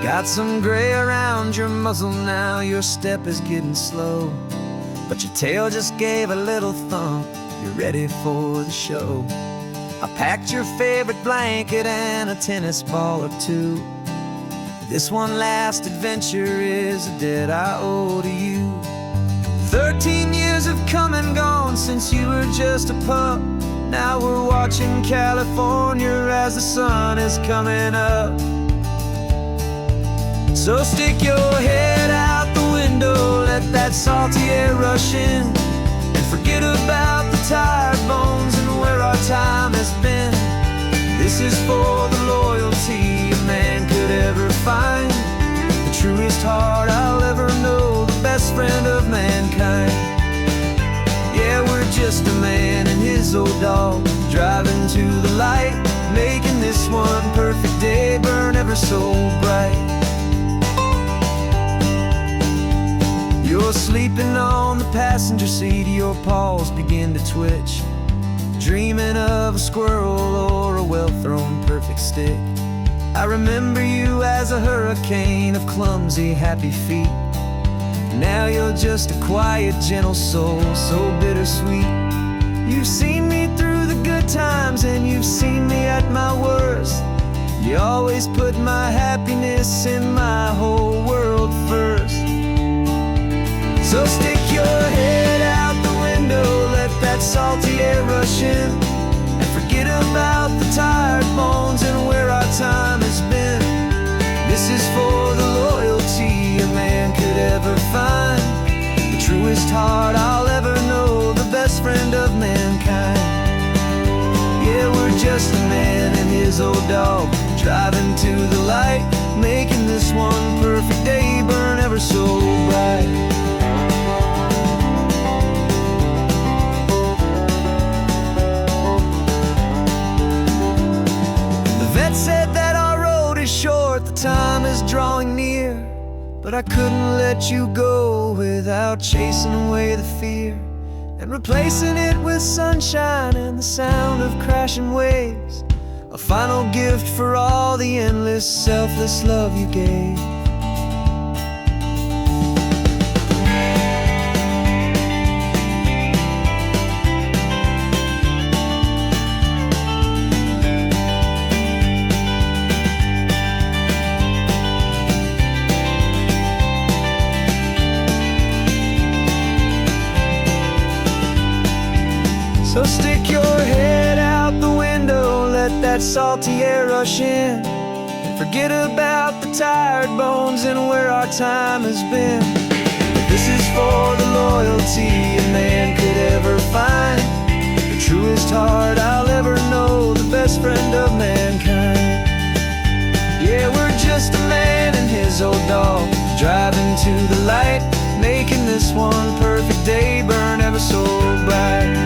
Speaker 1: Got some gray around your muzzle now, your step is getting slow, but your tail just gave a little thump, you're ready for the show. I packed your favorite blanket and a tennis ball or 2. This one last adventure is a debt I owe to you. 13 years have come and gone since you were just a pup. Now we're watching California as the sun is coming up. So stick your head out the window, let that salty air rush in, and forget about the tired bones and where our time has been. This is for the loyalty a man could ever find, the truest heart his old dog, driving to the light, making this one perfect day burn ever so bright. You're sleeping on the passenger seat, your paws begin to twitch, dreaming of a squirrel or a well-thrown perfect stick. I remember you as a hurricane of clumsy, happy feet. Now you're just a quiet, gentle soul, so bittersweet. You've seen me through the good times and you've seen me at my worst. You always put my happiness and my whole world first. So stick your head out the window, let that salty air rush in, and forget about the tired bones and where our time has been. This is for the loyalty a man could ever find, the truest heart I'll ever know, the best friend of mankind. Yeah, we're just a man and his old dog, driving to the light, making this one perfect day burn ever so bright. Said that our road is short, the time is drawing near, but I couldn't let you go without chasing away the fear and replacing it with sunshine and the sound of crashing waves, a final gift for all the endless, selfless love you gave. So stick your head out the window, let that salty air rush in, and forget about the tired bones and where our time has been. This is for the loyalty a man could ever find, the truest heart I'll ever know, the best friend of mankind. Yeah, we're just a man and his old dog, driving to the light, making this one perfect day burn ever so bright.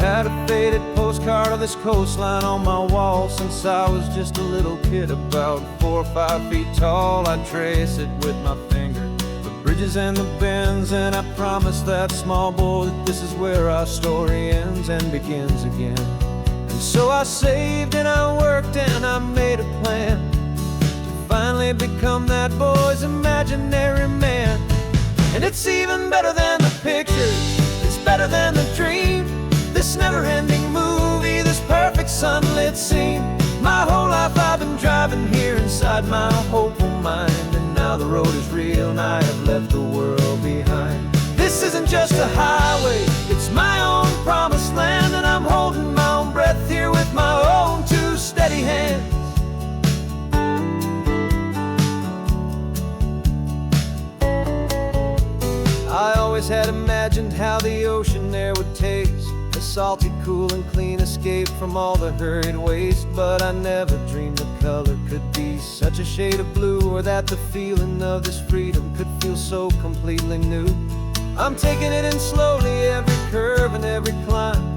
Speaker 1: Had a faded postcard of this coastline on my wall since I was just a little kid, about 4 or 5 feet tall. I trace it with my finger, the bridges and the bends, and I promised that small boy that this is where our story ends and begins again. And so I saved and I worked and I made a plan to finally become that boy's imaginary man. And it's even better than the pictures, it's better than the dream, this never-ending movie, this perfect sunlit scene. My whole life I've been driving here inside my hopeful mind, and now the road is real and I have left the world behind. This isn't just a highway, it's my own promised land, and I'm holding my own breath here with my own 2 steady hands. I always had imagined how the ocean there would taste, a salty, cool and clean escape from all the hurried waste. But I never dreamed the color could be such a shade of blue, or that the feeling of this freedom could feel so completely new. I'm taking it in slowly, every curve and every climb,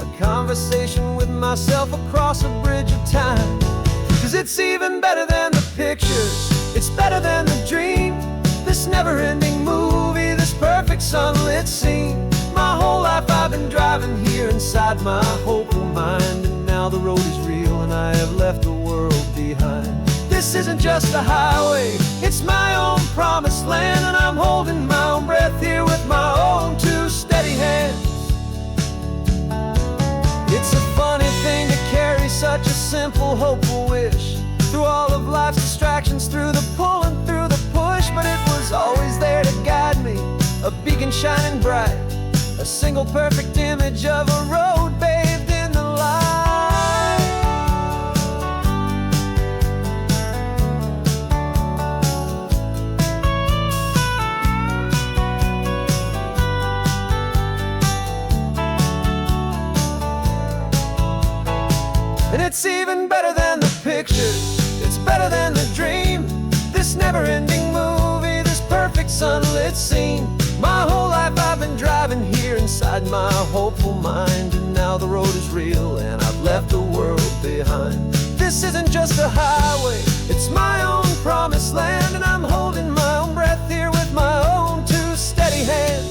Speaker 1: a conversation with myself across a bridge of time. 'Cause it's even better than the pictures, it's better than the dream, this never-ending movie, this perfect sunlit scene. My whole life I've been driving here inside my hopeful mind, and now the road is real and I have left the world behind. This isn't just a highway, it's my own promised land, and I'm holding my own breath here with my own 2 steady hands. It's a funny thing to carry such a simple, hopeful wish through all of life's distractions, through the pull and through the push, but it was always there to guide me, a beacon shining bright, a single perfect image of a road bathed in the light. better than the pictures, it's better than the dream. This never-ending movie, this perfect sunlit scene. My whole life I've been driving here inside my hopeful mind, and now the road is real and I've left the world behind. This isn't just a highway, it's my own promised land, and I'm holding my own breath here with my own two steady hands.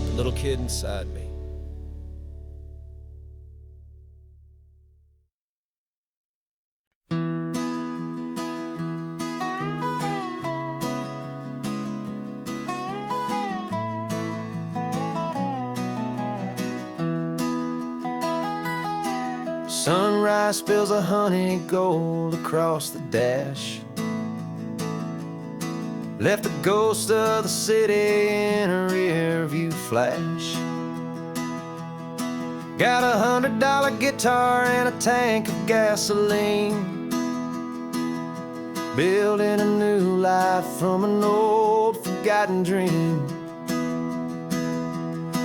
Speaker 1: The little kid inside me. Sunrise spills a honey gold across the dash. Left the ghost of the city in a rear view flash. Got a $100 guitar and a tank of gasoline, building a new life from an old forgotten dream.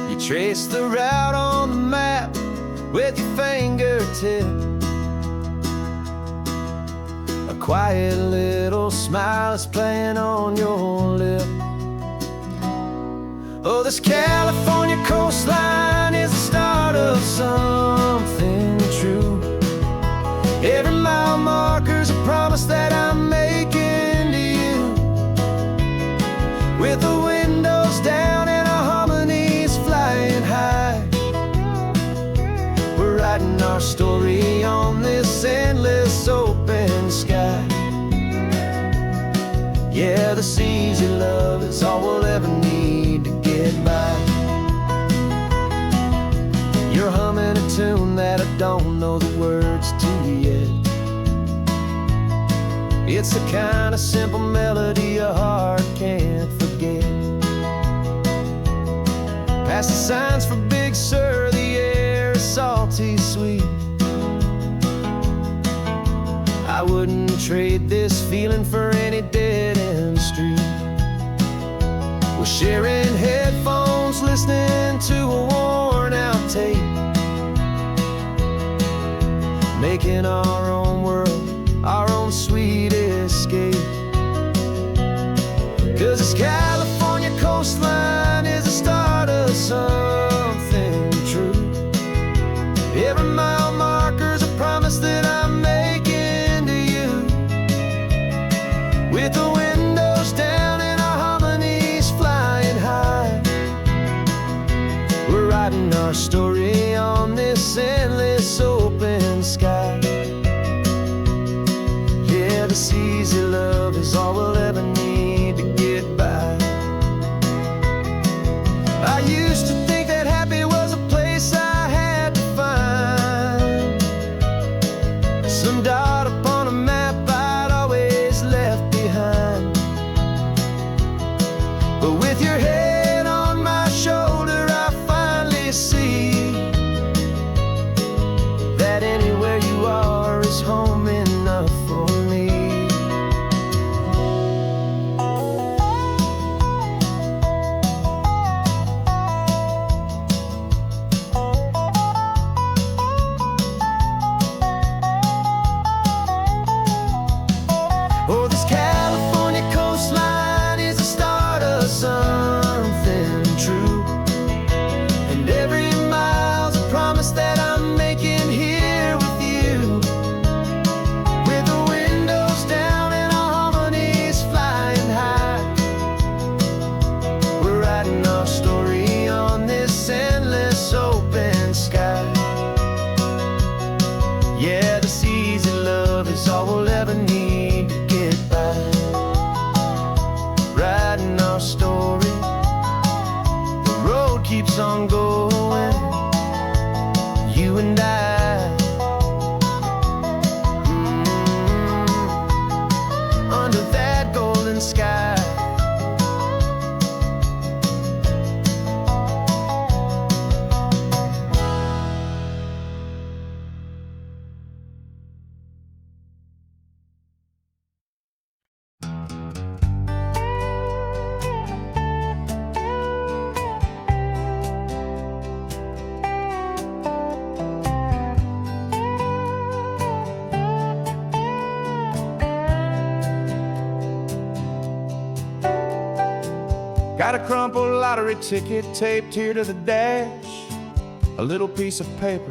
Speaker 1: You trace the route on the map with your fingertip, a quiet little smile is playing on your lip. Oh, this California coastline is the start of something true. Every mile marker's a promise that I'm making to you. With the windows down and our harmonies flying high, we're writing our story on this endless open sky. Yeah, this easy love is all we'll ever need to get by. You're humming a tune that I don't know the words to yet. It's the kind of simple melody a heart can't forget. Past the signs for Big Sur, the air is salty sweet. I wouldn't trade this feeling for any dead-end street. We're sharing headphones, listening to a worn-out tape, making our own world, our own sweet escape. 'Cause this California coastline is the start of something true. Every mile marker's a promise that I'm making to you. With the windows down and our harmonies flying high, we're writing our story on this endless open sky. Yeah, this easy love is all we'll ever need to get by. I used to think that happy was a place I had to find, some dot upon a map I'd always left behind. But with your head on my shoulder, I finally see that anywhere you are is home enough for me. Oh, this California coastline is the start of something true. And every mile's a promise that I'm making here with you. With the windows down and our harmonies flying high, we're writing our story on this endless open sky. Yeah, this easy love is all we'll ever need to get by. Writing our story, the road keeps on going, you and I. Under that golden sky. Got a crumpled lottery ticket taped here to the dash, a little piece of paper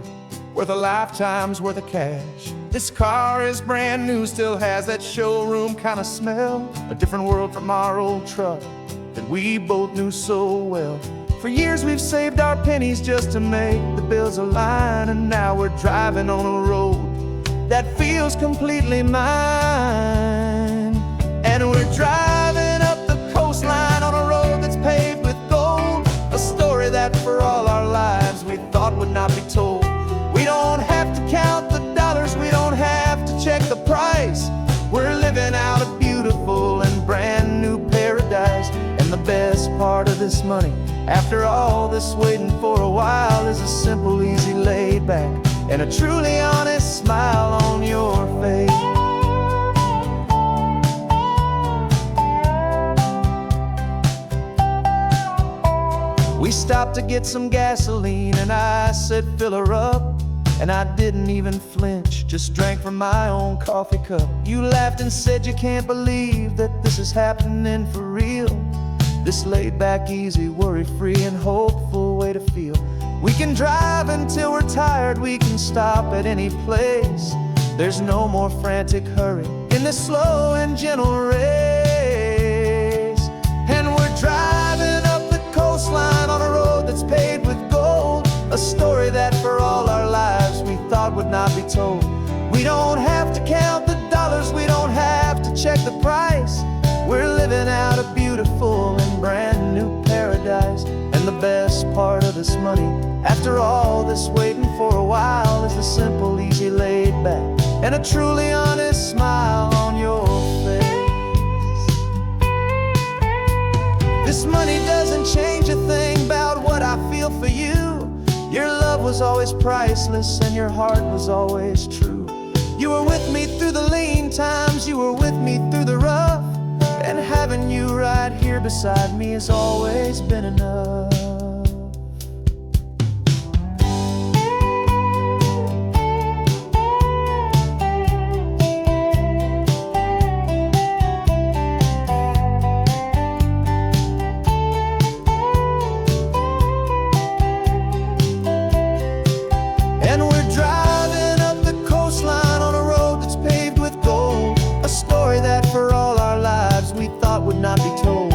Speaker 1: worth a lifetime's worth of cash. This car is brand new, still has that showroom kind of smell, a different world from our old truck that we both knew so well. For years we've saved our pennies just to make the bills align, and now we're driving on a road that feels completely mine. And we're driving up the coastline on a road that's paved with gold, a story that for all our lives we thought would not be told. We don't have to count the dollars, we don't have to check the price. We're living out a beautiful and brand new paradise. And the best part of this money, after all this waiting for a while, is a simple, easy, laid back, and a truly honest smile on your face. We stopped to get some gasoline, and I said, fill her up. And I didn't even flinch, just drank from my own coffee cup. You laughed and said you can't believe that this is happening for real. This laid back, easy, worry-free and hopeful way to feel. We can drive until we're tired, we can stop at any place. There's no more frantic hurry in this slow and gentle race. And we're driving up the coastline on a road that's paved with gold, a story that for all our lives we thought would not be told. We don't have to count the dollars, we don't have to check the price. We're living out a beautiful and brand new paradise. And the best part of this money, after all this waiting for a while, is the simple, easy, laid back, and a truly honest smile on your face. This money doesn't change a thing about what I feel for you. Your love was always priceless and your heart was always true. You were with me through the lean times, you were with me through the rough, and having you right here beside me has always been enough. Would not be told.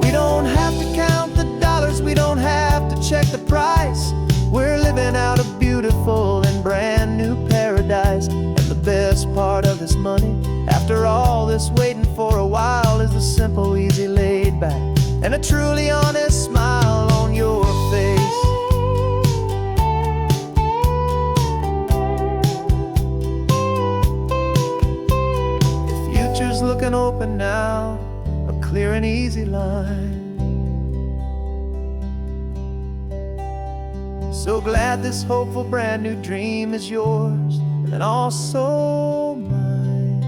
Speaker 1: We don't have to count the dollars, we don't have to check the price. We're living out a beautiful and brand new paradise. And the best part of this money, after all this waiting for a while, is the simple, easy, laid back, and a truly honest smile on your face. The future's looking open now, clear and easy line. So glad this hopeful brand new dream is yours and also mine.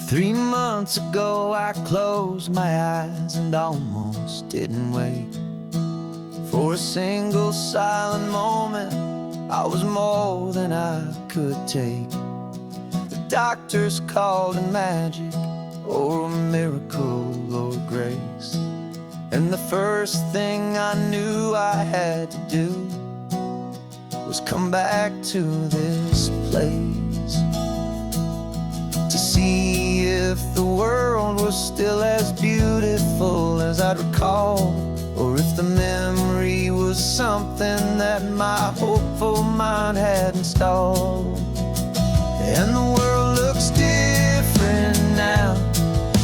Speaker 1: 3 months ago I closed my eyes and almost didn't wake. For a single silent moment, I was more than I could take. The doctors called it magic, or a miracle, or grace. And the first thing I knew I had to do was come back to this place, to see if the world was still as beautiful as I'd recall, or if the memory was something that my hopeful mind had installed. And the world looks different now,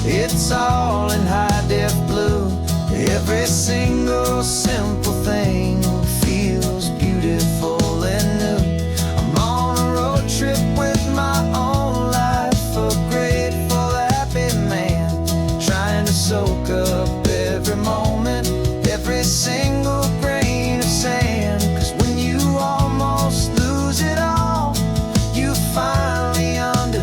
Speaker 1: it's all in high-def blue. Every single simple thing feels beautiful and new. I'm on a road trip with my own life, a grateful, happy man, trying to soak up every moment, every single grain of sand. 'Cause when you almost lose it all, you finally understand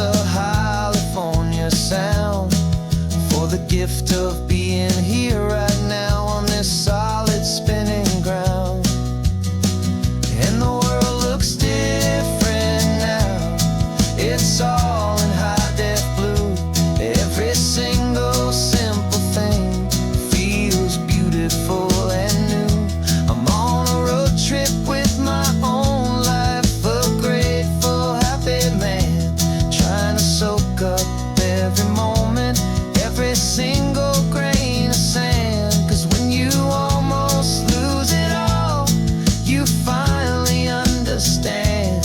Speaker 1: a California sound, for the gift of being here right now on this solid spinning ground. And the world looks different now. It's all in high def blue. Every single simple thing feels beautiful and new. I'm on a road trip with my own life, a grateful, happy man, trying to soak up every moment, every single grain of sand. 'Cause when you almost lose it all, you finally understand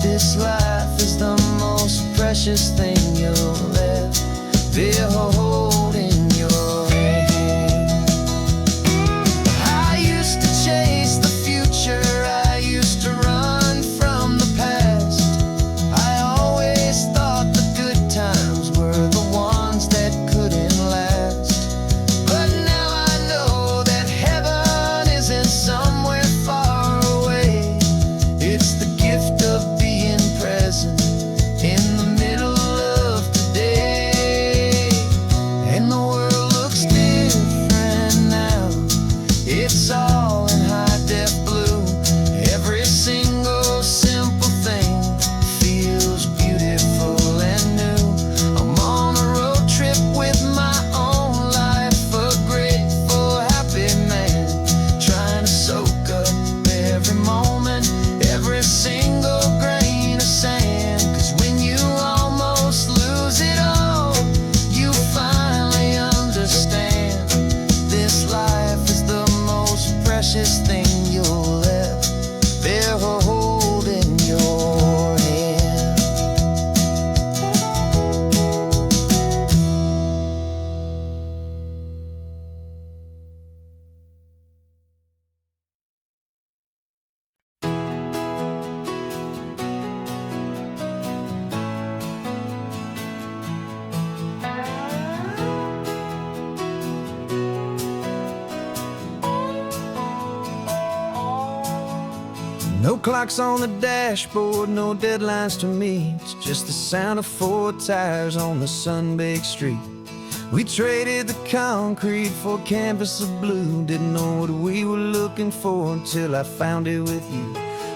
Speaker 1: this life is the most precious thing you'll ever hold in your hand. I used to chase the future, I used to run from the past. I always thought the good times were the ones that couldn't last. But now I know that heaven isn't somewhere far away. It's the gift of being present in the middle of today. And the world looks different now. It's all in high def blue. Every single simple thing feels beautiful and new. I'm on a road trip with my own life, a grateful, happy man, trying to soak up every moment, every single grain of sand. 'Cause when you almost lose it all, you finally understand this life is the most precious thing you'll ever hold in your hand. No clocks on the dashboard, no deadlines to meet. It's just the sound of 4 tires on the sun-baked street. We traded the concrete for a canvas of blue. Didn't know what we were looking for until I found it with you.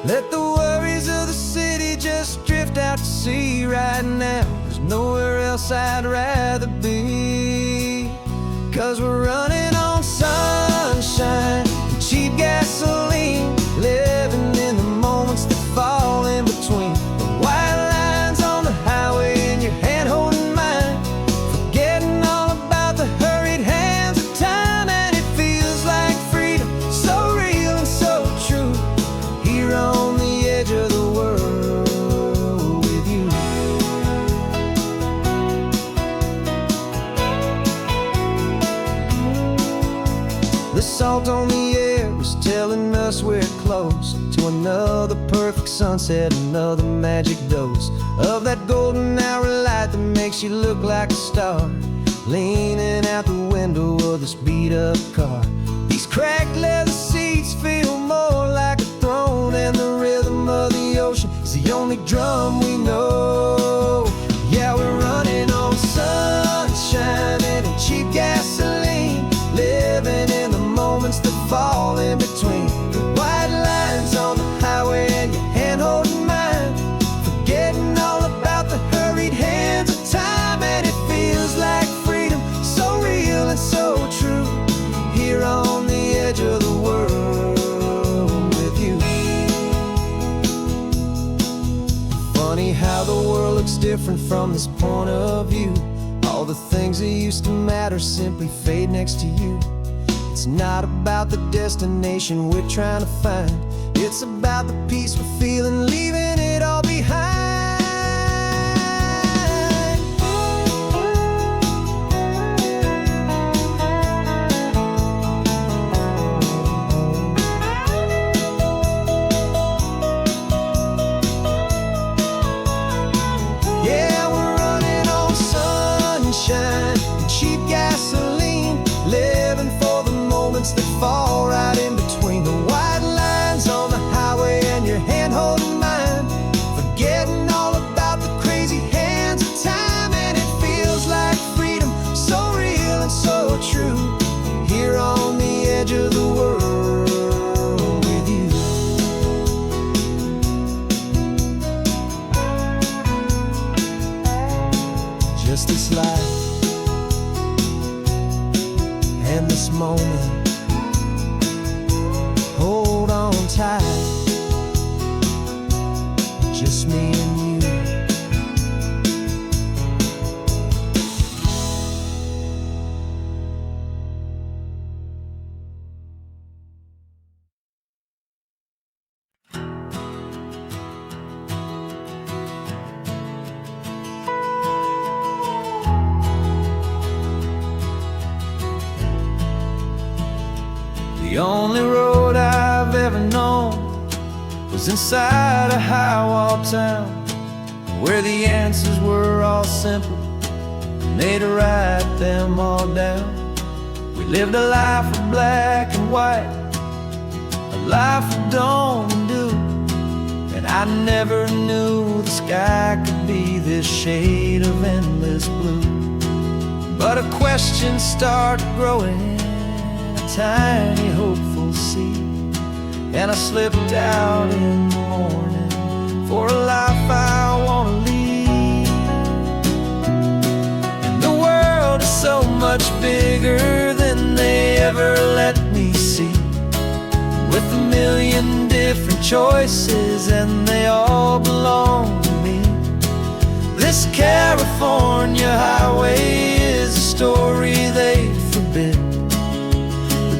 Speaker 1: Let the worries of the city just drift out to sea right now. There's nowhere else I'd rather be. 'Cause we're running on sunshine and cheap gasoline, living in the moments that fall in between the white lines on the highway and your hand holding mine, forgetting all about the hurried hands of time. And it feels like freedom, so real and so true, here on the edge of the world with you. The salt on the air is telling us we're close to another perfect sunset, another magic dose of that golden hour light that makes you look like a star, leaning out the window of this beat-up car. These cracked leather seats feel more like a throne, and the rhythm of the ocean is the only drum we know. Yeah, we're running on sunshine and cheap gasoline, living in the moments that fall in between the white lines on the highway and your hand holding mine, forgetting all about the hurried hands of time. And it feels like freedom, so real and so true, here on the edge of the world with you. Funny how the world looks different from this point of view. All the things that used to matter simply fade next to you. It's not about the destination we're trying to find. It's about the peace we're feeling, leaving it all behind. Yeah, we're running on sunshine and cheap gasoline, living for the moments that fall right in between the white lines on the highway and your hand holding mine, just this life and this moment. Hold on tight, just me and you. The only road I've ever known was inside a high-wall town, where the answers were all simple, and they'd write them all down. We lived a life of black and white, a life of dawn and dew, and I never knew the sky could be this shade of endless blue. But a question started growing, tiny hopeful seed, and I slipped out in the morning for a life I want to lead. And the world is so much bigger than they ever let me see, with a million different choices and they all belong to me. This California highway is a story they forbid,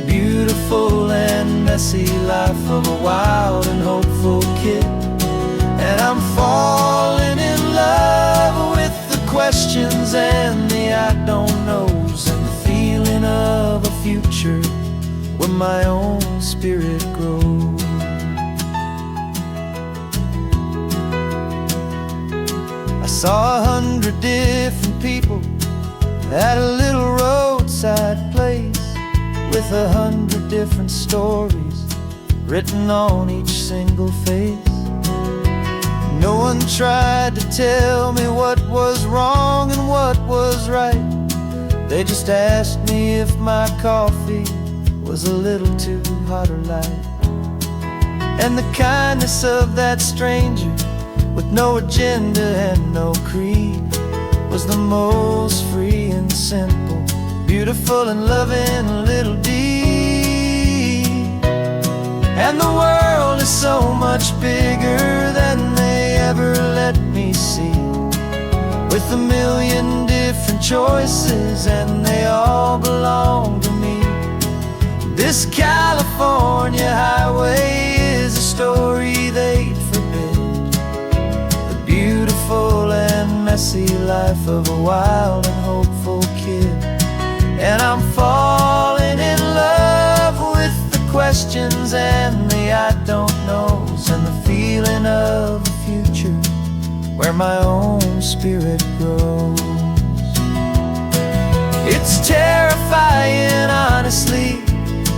Speaker 1: beautiful and messy life of a wild and hopeful kid. And I'm falling in love with the questions and the I don't knows, and the feeling of a future where my own spirit grows. I saw 100 different people at a little roadside place, with 100 different stories written on each single face. No one tried to tell me what was wrong and what was right. They just asked me if my coffee was a little too hot or light. And the kindness of that stranger, with no agenda and no creed, was the most free and simple, beautiful and loving little deed. And the world is so much bigger than they ever let me see, with a million different choices and they all belong to me. This California highway is a story they'd forbid, the beautiful and messy life of a wild and hopeful kid. And I'm falling in love with the questions and the I don't knows, and the feeling of a future where my own spirit grows. It's terrifying, honestly,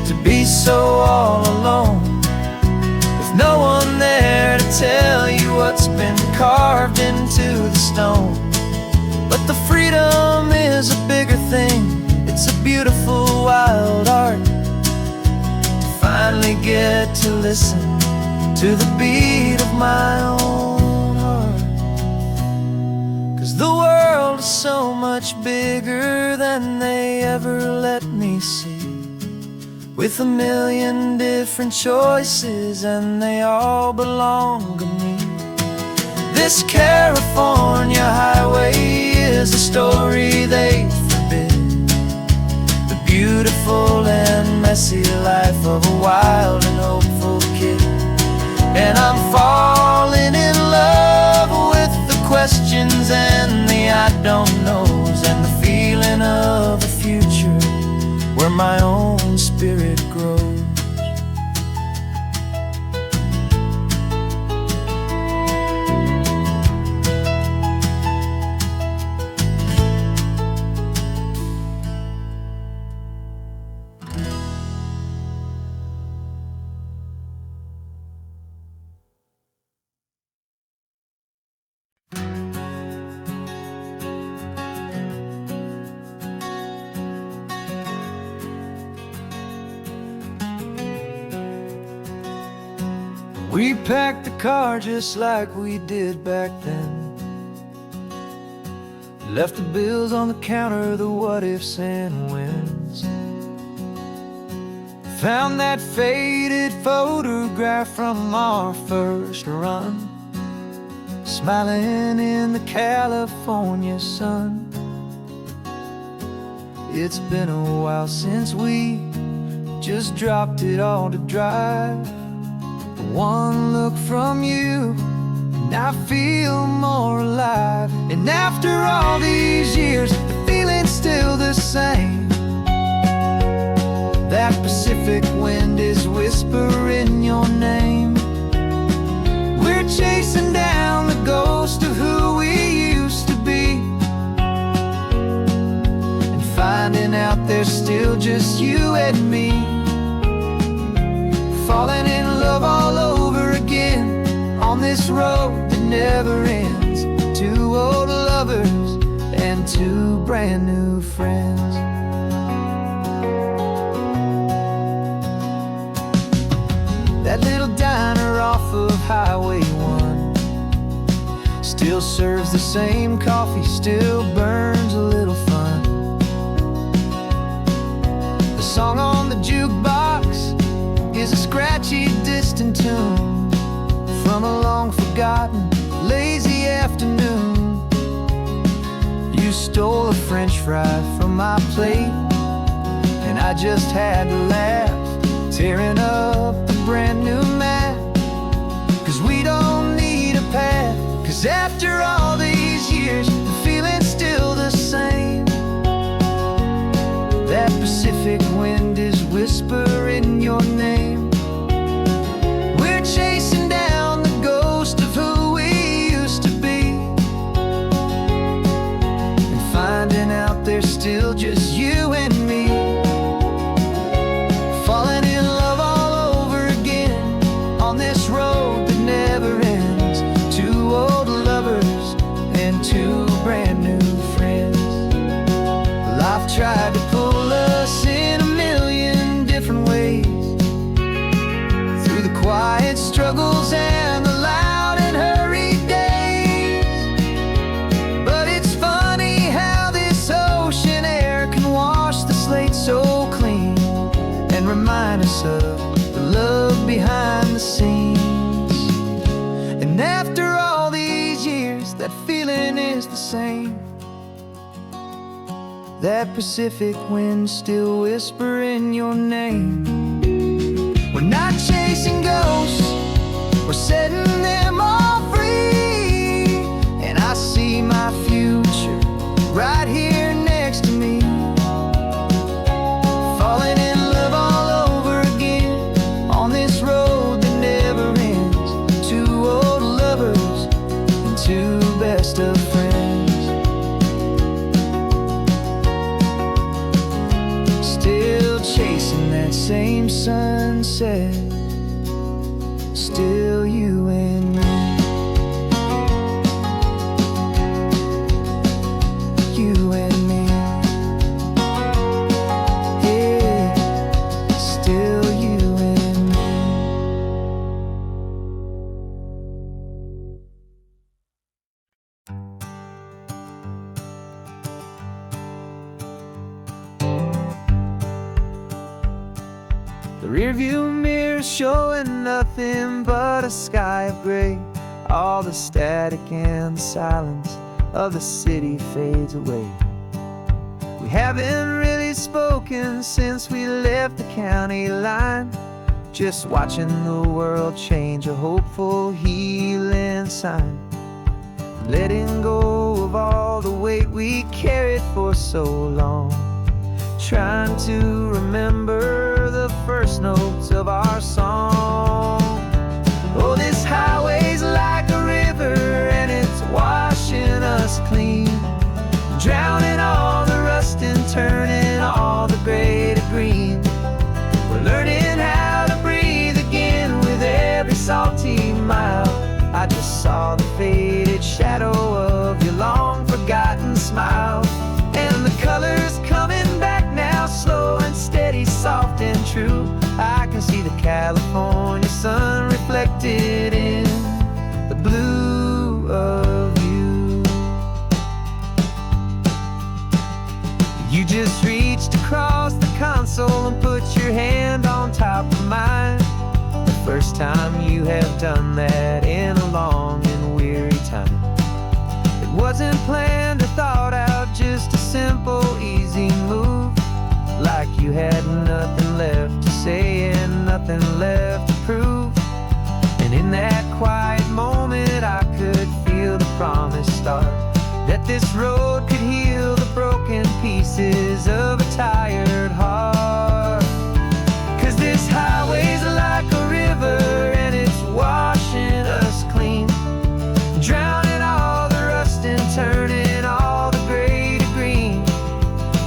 Speaker 1: to be so all alone, with no one there to tell you what's been carved into the stone. But the freedom is a bigger thing. It's a beautiful wild art to finally get to listen to the beat of my own heart. 'Cause the world is so much bigger than they ever let me see, with a million different choices and they all belong to me. This California highway is a story they forbid, the beautiful and messy life of a wild and hopeful kid. And I'm falling in love with the questions and the I don't knows, and the feeling of a future where my own spirit grows. We packed the car just like we did back then. Left the bills on the counter, the what ifs and whens. Found that faded photograph from our first run, smiling in the California sun. It's been a while since we just dropped it all to dry. One look from you and I feel more alive. And after all these years, the feeling's still the same. That Pacific wind is whispering your name. We're chasing down the ghost of who we used to be, and finding out there's still just you and me. Falling in love all over again on this road that never ends. Two old lovers and two brand new friends. That little diner off of Highway 1 still serves the same coffee, still burns a little fun. The song on the jukebox is a scratchy, distant tune from a long forgotten, lazy afternoon. You stole a French fry from my plate, and I just had to laugh, tearing up the brand new map. Cause we don't need a path, cause after all these years, the feeling's still the same. That Pacific wind is whispering your name. We're chasing down the ghost of who we used to be, and finding out there's still just you and me. Falling in love all over again on this road that never ends. Two old lovers and two brand new friends. Life tried to pull us in a million different ways, through the quiet struggles and the loud and hurried days. But it's funny how this ocean air can wash the slate so clean, and remind us of the love behind the scenes. And after all these years, that feeling is the same. That Pacific wind still whispering your name. We're not chasing ghosts, we're setting them all free. And I see my future right here next to me. Falling in love all over again on this road that never ends. Two old lovers and two best of friends. Still chasing that same sunset, still you and me. You and me. Yeah, still you and me. The rearview mirror showing nothing but a sky of gray. All the static and the silence of the city fades away. We haven't really spoken since we left the county line, just watching the world change, a hopeful healing sign. Letting go of all the weight we carried for so long, trying to remember the first notes of our song. Oh, this highway's like a river and it's washing us clean, drowning all the rust and turning all the gray to green. We're learning how to breathe again with every salty mile. I just saw the faded shadow of your long forgotten smile, and the colors coming back now, slow and steady, soft and true. I can see the California sun reflected in the blue of you. just reached across the console and put your hand on top of mine. The first time you have done that in a long and weary time. It wasn't planned or thought out, just a simple, easy move. Like you had nothing left to say and nothing left to prove. And in that quiet moment I could feel the promise start, that this road could heal the broken pieces of a tired heart. 'Cause this highway's like a river and it's washing us clean, drowning all the rust and turning all the gray to green.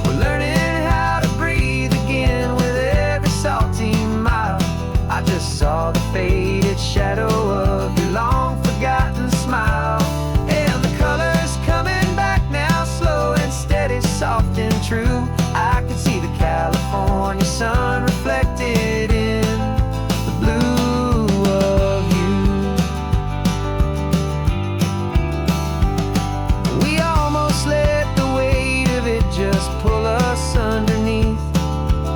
Speaker 1: We're learning how to breathe again with every salty mile. I just saw the faded shadow of your long forgotten smile. And the colors coming back now, slow and steady, soft and true. I could see the California sun reflected in the blue of you. We almost let the weight of it just pull us underneath.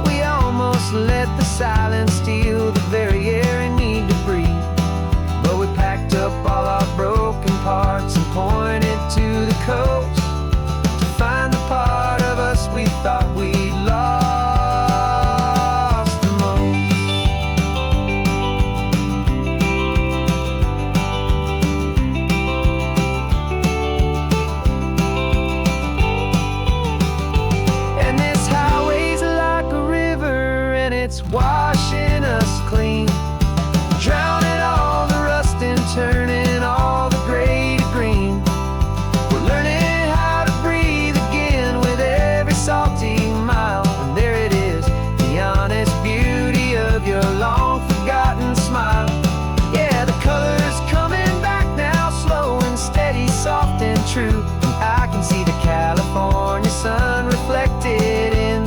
Speaker 1: We almost let the silence steal the very air and need to breathe. But we packed up all our broken parts and pointed to the coast to find the part of us we thought we'd lost the most. And this highway's like a river and it's washing us clean, drowning all the rust and turning all the gray to green. We're learning how to breathe again with every salty mile. And there it is, the honest beauty of your long forgotten smile. Yeah, the colors coming back now, slow and steady, soft and true. And I can see the California sun reflected in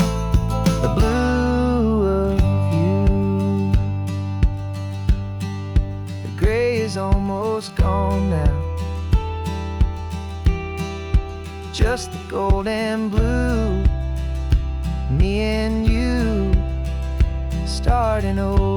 Speaker 1: the blue of you. The gray is almost gone now, just the gold and blue. Me and you starting over.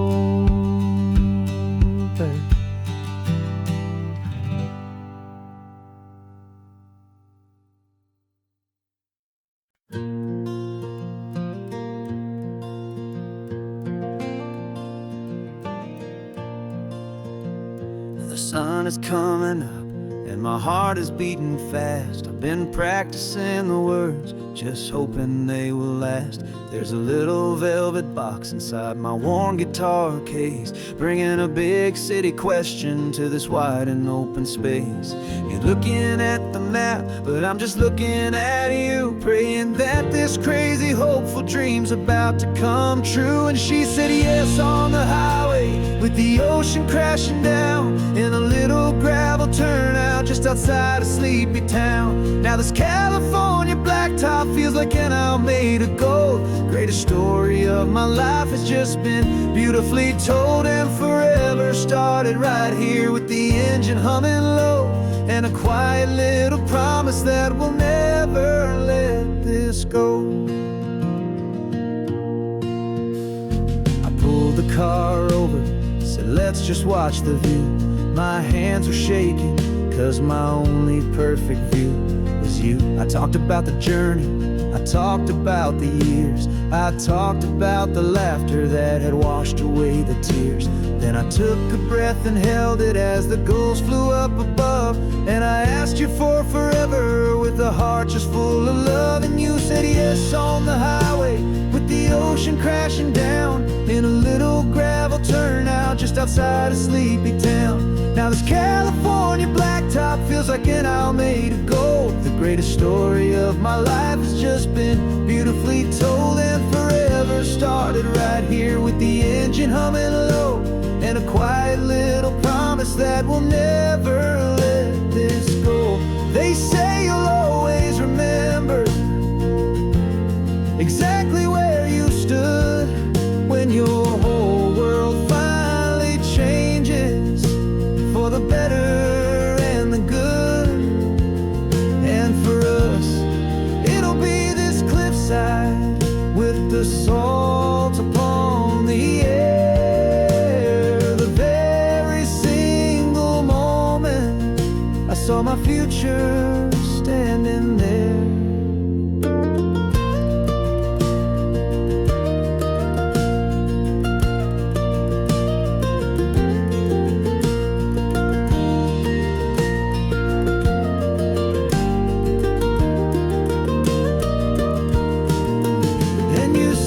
Speaker 1: The sun is coming up and my heart is beating fast. I've been practicing the words, just hoping they will last. There's a little velvet box inside my worn guitar case, bringing a big city question to this wide and open space. You're looking at the map, but I'm just looking at you, praying that this crazy hopeful dream's about to come true. And she said yes on the highway with the ocean crashing down in a little gravel turnout just outside of sleepy town. Now this California blacktop feels like an owl made of gold. Greatest story of my life has just been beautifully told, and forever started right here with the engine humming low, and a quiet little promise that we'll never let this go. I pulled the car over, said let's just watch the view. My hands were shaking, 'cause my only perfect view was you. I talked about the journey, I talked about the years, I talked about the laughter that had washed away the tears. Then I took a breath and held it as the gulls flew up above, and I asked you for forever with a heart just full of love. And you said yes on the highway with the ocean crashing down in a little gravel turnout just outside of sleepy town. Now this California blacktop feels like an owl made of gold. The greatest story of my life has just been beautifully told, and forever started right here with the engine humming low, and a quiet little promise that we'll never let this go. They say you'll always remember exactly where you stood when your whole world finally changes for the better and the good. And for us, it'll be this cliffside the salt upon the air. The very single moment I saw my future standing there.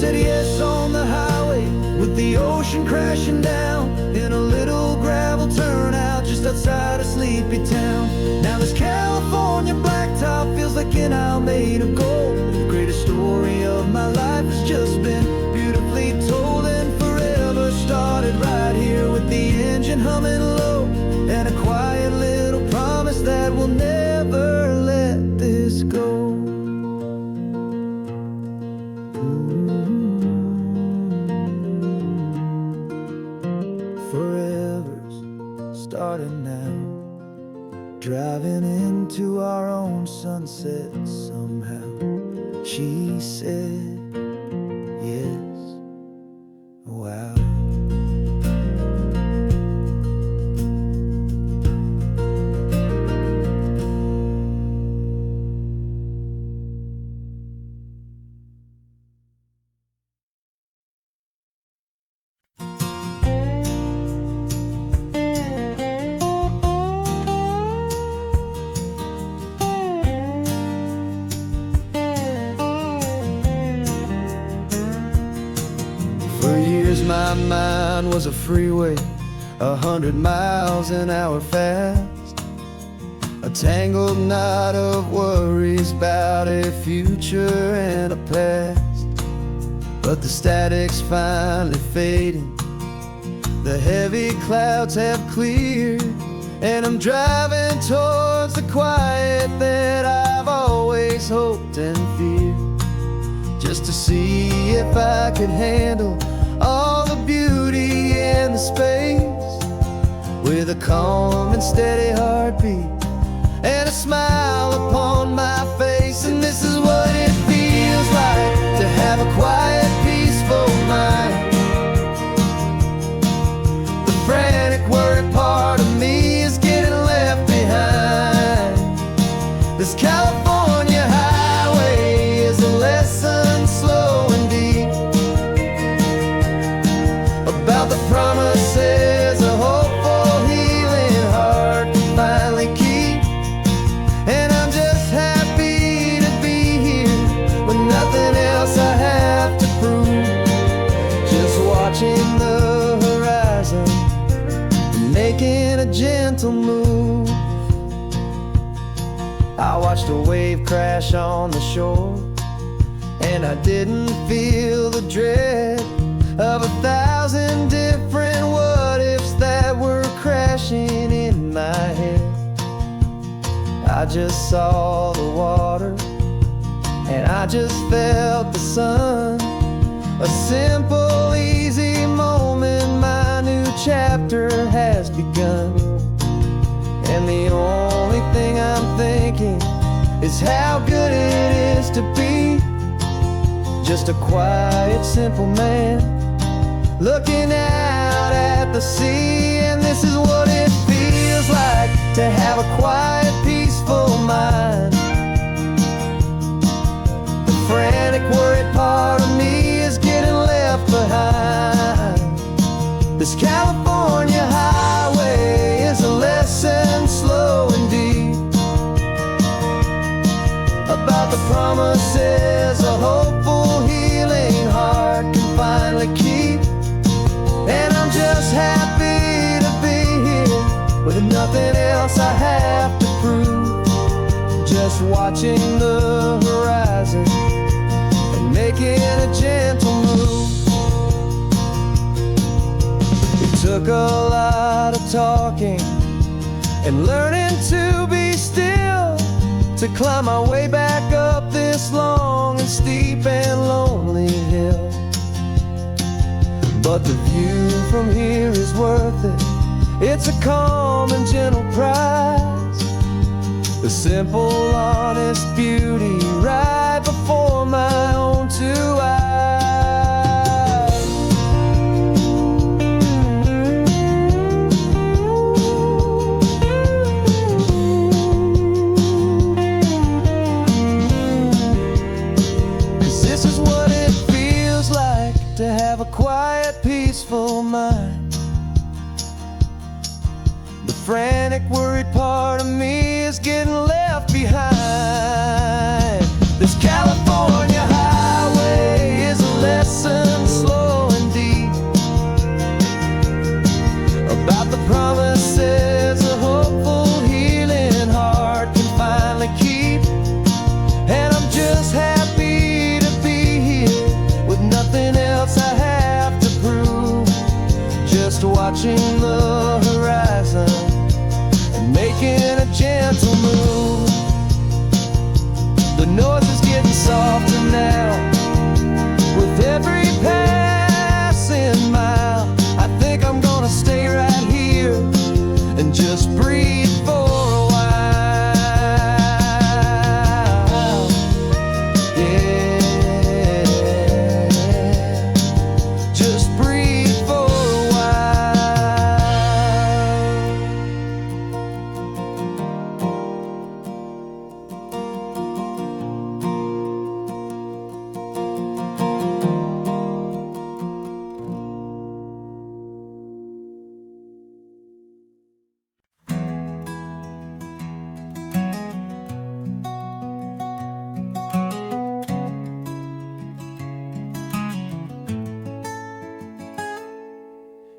Speaker 1: Said yes on the highway with the ocean crashing down in a little gravel turnout just outside a sleepy town. Now this California blacktop feels like an isle made of gold. The greatest story of my life has just been beautifully told, and forever started right here with the engine humming low and a quiet little promise that we'll never let this go. Forever's starting now, driving into our own sunset somehow. She said yes, wow. For years my mind was a freeway, 100 miles an hour fast, a tangled knot of worries about a future and a past. But the static's finally fading, the heavy clouds have cleared, and I'm driving towards the quiet that I've always hoped and feared, just to see if I could handle all the beauty and the space, with a calm and steady heartbeat and a smile upon my face. And this is what it feels like to have a quiet, peaceful mind. The frantic, worried part of me is getting left behind. This California highway is a lesson slow and deep about the promises a hopeful, healing heart can finally keep. And I'm just happy to be here with nothing else I have to prove, just watching the horizon, making a gentle move. I watched a wave crash on the shore, and I didn't feel the dread of 1,000 different what-ifs that were crashing in my head. I just saw the water, and I just felt the sun. A simple, easy moment, my new chapter has begun. And the only thing I'm thinking is how good it is to be just a quiet, simple man looking out at the sea. And this is what it feels like to have a quiet, peaceful mind. The frantic, worried part of me is getting left behind. This California highway is a lesson slow and deep about the promises a hopeful, healing heart can finally keep. And I'm just happy to be here with nothing else I have to prove, just watching the horizon and making a gentle move. It took a lot of talking and learning to be still to climb my way back up this long and steep and lonely hill. But the view from here is worth it. It's a calm and gentle prize, the simple, honest beauty right before my own two eyes. This is what it feels like to have a quiet, peaceful mind. The frantic, worried part of me is getting left behind. This California highway is a lesson slow and deep about the promises a hopeful, healing heart can finally keep. And I'm just happy to be here with nothing else I have to prove, just watching the horizon and making a gentle move. The noise is getting softer now with every passing mile. I think I'm gonna stay right here and just breathe for a while. Yeah, just breathe for a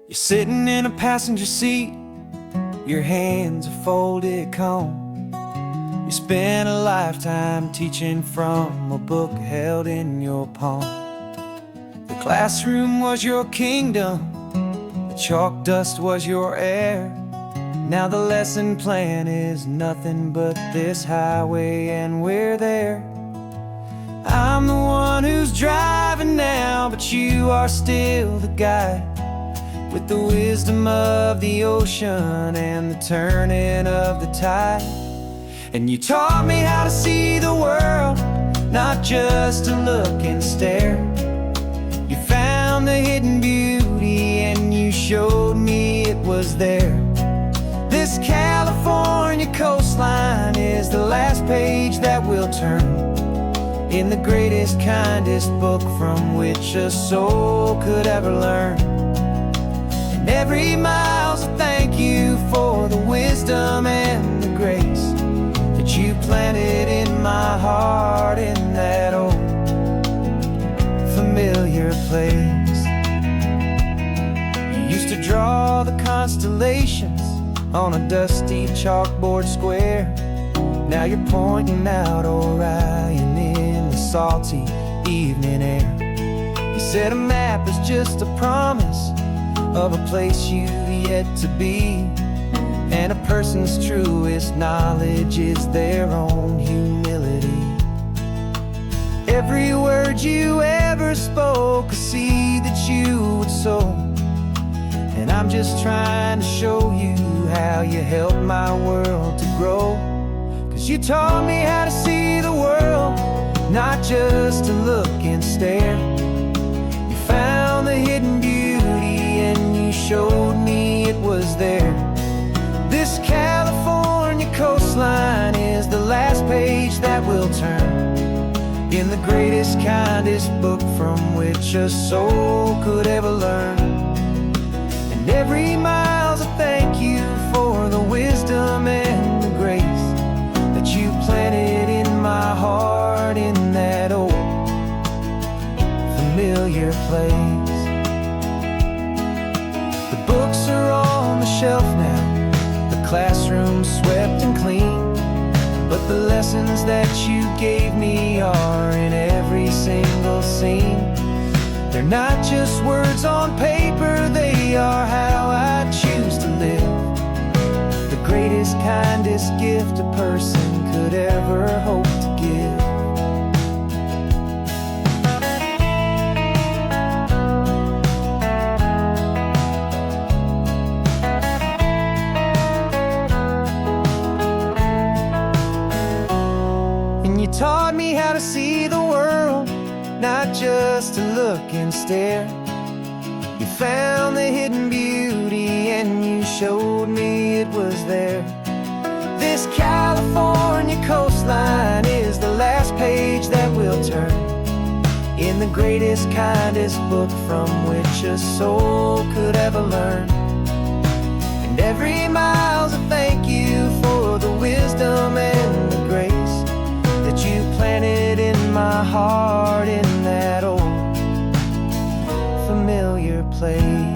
Speaker 1: You're sitting in a passenger seat, your hands are folded calm. You spent a lifetime teaching from a book held in your palm. The classroom was your kingdom, the chalk dust was your air. Now the lesson plan is nothing but this highway and we're there. I'm the one who's driving now, but you are still the guide, with the wisdom of the ocean and the turning of the tide. And you taught me how to see the world, not just to look and stare. You found the hidden beauty and you showed me it was there. This California coastline is the last page that we'll turn in the greatest, kindest book from which a soul could ever learn. And every mile's a thank you for the wisdom and the grace that you planted in my heart in that old familiar place. You used to draw the constellations on a dusty chalkboard square. Now you're pointing out Orion in the salty evening air. You said a map is just a promise of a place you've yet to be, and a person's truest knowledge is their own humility. Every word you ever spoke, a seed that you would sow, and I'm just trying to show you how you helped my world to grow. 'Cause you taught me how to see the world, not just to look and stare. You found the hidden beauty and you showed me it was there. This California coastline is the last page that we'll turn in the greatest, kindest book from which a soul could ever learn. And every mile's a thank you for the wisdom and the grace that you planted in my heart in that old familiar place. The books are on the shelf now, the classroom swept and clean, but the lessons that you gave me are in every single scene. They're not just words on paper, they are how I choose to live. The greatest, kindest gift a person could ever hope to give. And you taught me how to see the world, not just to look and stare. You found the hidden beauty and you showed me it was there. This California coastline is the last page that we'll turn in the greatest, kindest book from which a soul could ever learn. And every mile's a thank you for the wisdom and the grace that you planted in my heart in that old familiar place.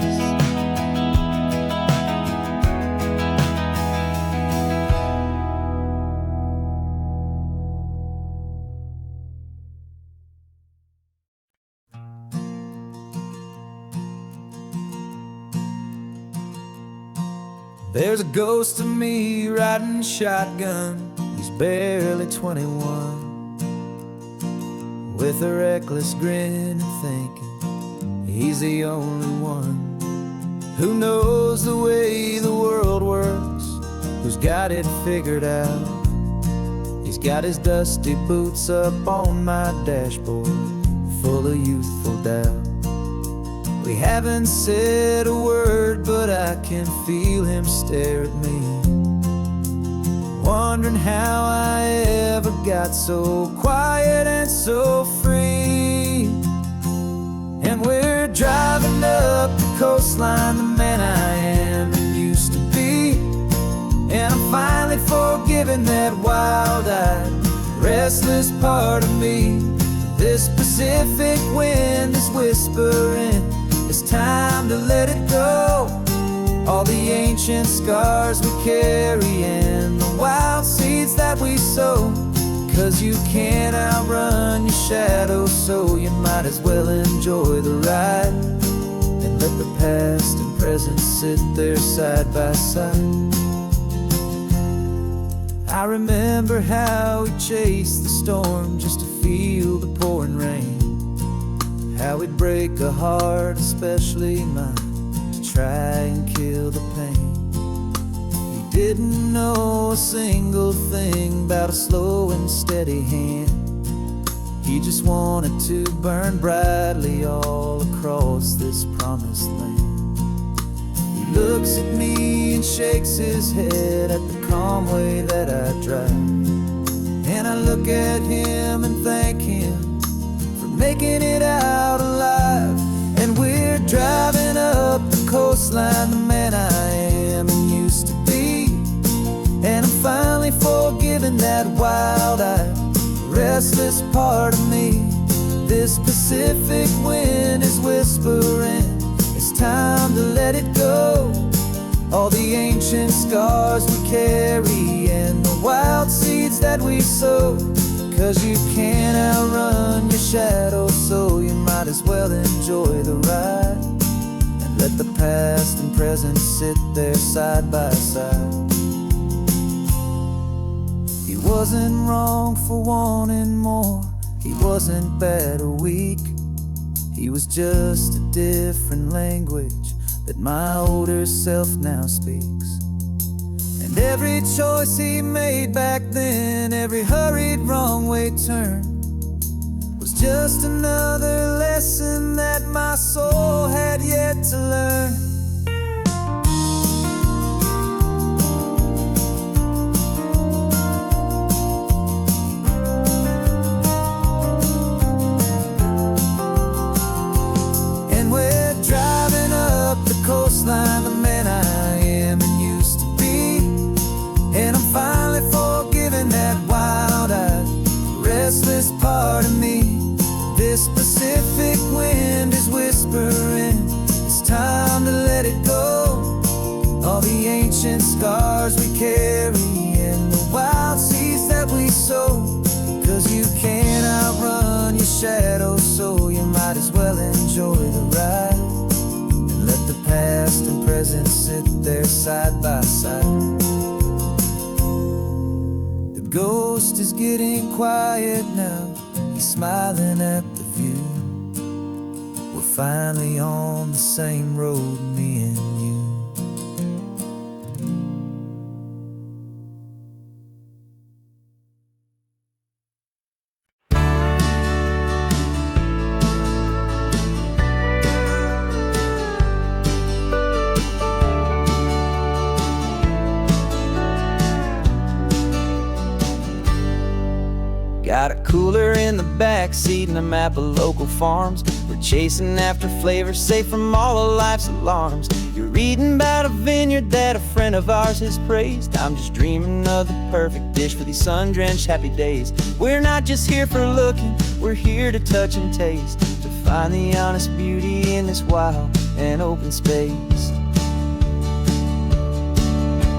Speaker 1: There's a ghost of me riding shotgun. He's barely 21, with a reckless grin and thinking he's the only one who knows the way the world works, who's got it figured out. He's got his dusty boots up on my dashboard, full of youthful doubt. We haven't said a word, but I can feel him stare at me, wondering how I ever got so quiet and so free. And we're driving up the coastline, the man I am and used to be. And I'm finally forgiving that wild-eyed, restless part of me. This Pacific wind is whispering, it's time to let it go. All the ancient scars we carry and the wild seeds that we sow. 'Cause you can't outrun your shadow, so you might as well enjoy the ride and let the past and present sit there side by side. I remember how we chased the storm just to feel the pouring rain, how we'd break a heart, especially mine, to try and kill the pain. We didn't know a single thing about a slow and steady hand. He just wanted to burn brightly all across this promised land. He looks at me and shakes his head at the calm way that I drive, and I look at him and thank him making it out alive. And we're driving up the coastline, the man I am and used to be. And I'm finally forgiving that wild-eyed, restless part of me. This Pacific wind is whispering, it's time to let it go. All the ancient scars we carry and the wild seeds that we sow. 'Cause you can't outrun your shadow, so you might as well enjoy the ride and let the past and present sit there side by side. He wasn't wrong for wanting more, he wasn't bad or weak. He was just a different language that my older self now speaks. And every choice he made back then, every hurried wrong way turn, was just another lesson that my soul had yet to learn. And we're driving up the coastline, the man I am and used to be. And I'm finally forgiving that wild-eyed, restless part of me. This Pacific wind is whispering, it's time to let it go. All the ancient scars we carry and the wild seeds that we sow. 'Cause you can't outrun your shadow, so you might as well enjoy the ride and let the past and present sit there side by side. The ghost is getting quiet now, he's smiling at the view. We're finally on the same road, me and you. Got a cooler in the back seat and a map of local farms. We're chasing after flavors safe from all of life's alarms. You're reading about a vineyard that a friend of ours has praised. I'm just dreaming of the perfect dish for these sun-drenched happy days. We're not just here for looking, we're here to touch and taste, to find the honest beauty in this wild and open space.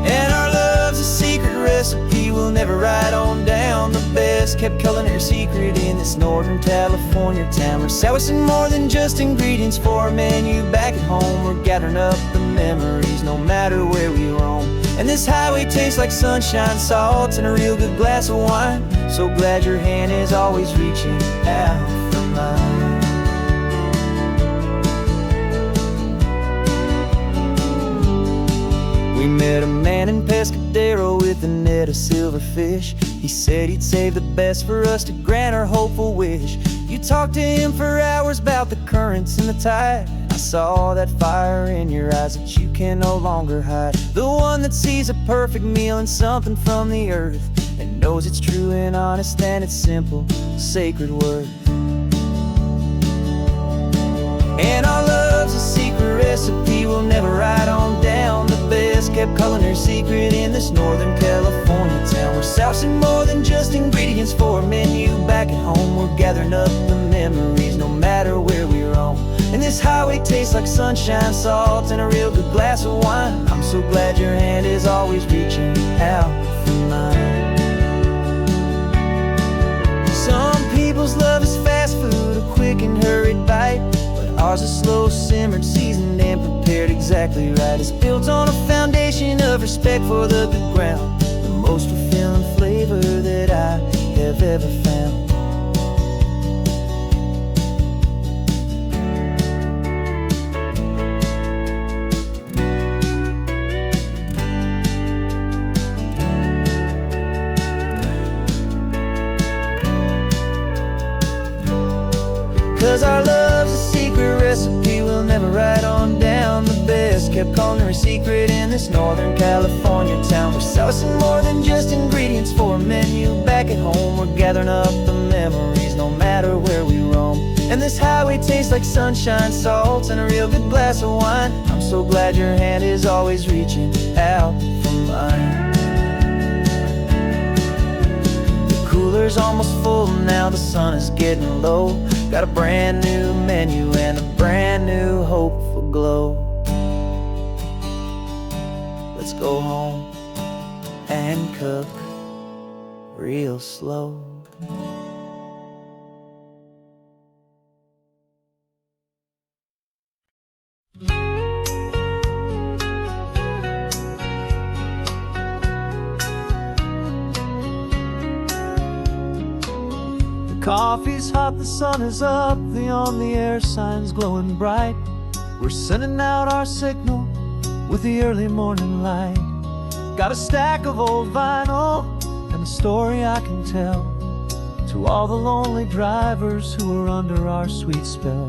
Speaker 1: And our love's a secret recipe we'll never write on down. The best kept culinary secret in this Northern California town. We're selling more than just ingredients for a menu back at home. We're gathering up the memories no matter where we roam. And this highway tastes like sunshine, salt, and a real good glass of wine. So glad your hand is always reaching out for mine. We met a man in Pescadero with a net of silverfish. He said he'd save the best for us to grant our hopeful wish. You talked to him for hours about the currents and the tide. I saw that fire in your eyes that you can no longer hide. The one that sees a perfect meal in something from the earth, and knows it's true and honest and it's simple, sacred worth. And our love's a secret recipe we'll never write on down. The best kept culinary secret in this Northern California town. We're sourcing more than just ingredients for a menu back at home. We're gathering up the memories no matter where we roam. And this highway tastes like sunshine, salt, and a real good glass of wine. I'm so glad your hand is always reaching out for mine. Some people's love is fast food, a quick and hurried bite. Ours is slow simmered, seasoned and prepared exactly right. It's built on a foundation of respect for the good ground, the most fulfilling flavor that I have ever found. 'Cause our love's a secret recipe we'll never write on down. The best kept culinary secret in this Northern California town. We're sourcing more than just ingredients for a menu back at home. We're gathering up the memories no matter where we roam. And this highway tastes like sunshine, salt, and a real good glass of wine. I'm so glad your hand is always reaching out for mine. The cooler's almost full now, the sun is getting low. Got a brand new menu and a brand new hopeful glow. Let's go home and cook real slow. Coffee's hot, the sun is up, the on-the-air sign's glowing bright. We're sending out our signal with the early morning light. Got a stack of old vinyl and a story I can tell to all the lonely drivers who are under our sweet spell.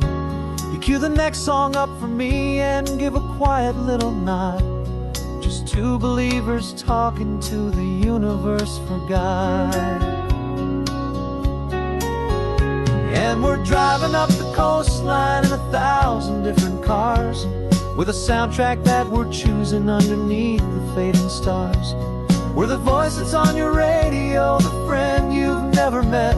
Speaker 1: You cue the next song up for me and give a quiet little nod. Just two believers talking to the universe for God. And we're driving up the coastline in 1,000 different cars, with a soundtrack that we're choosing underneath the fading stars. We're the voice that's on your radio, the friend you've never met,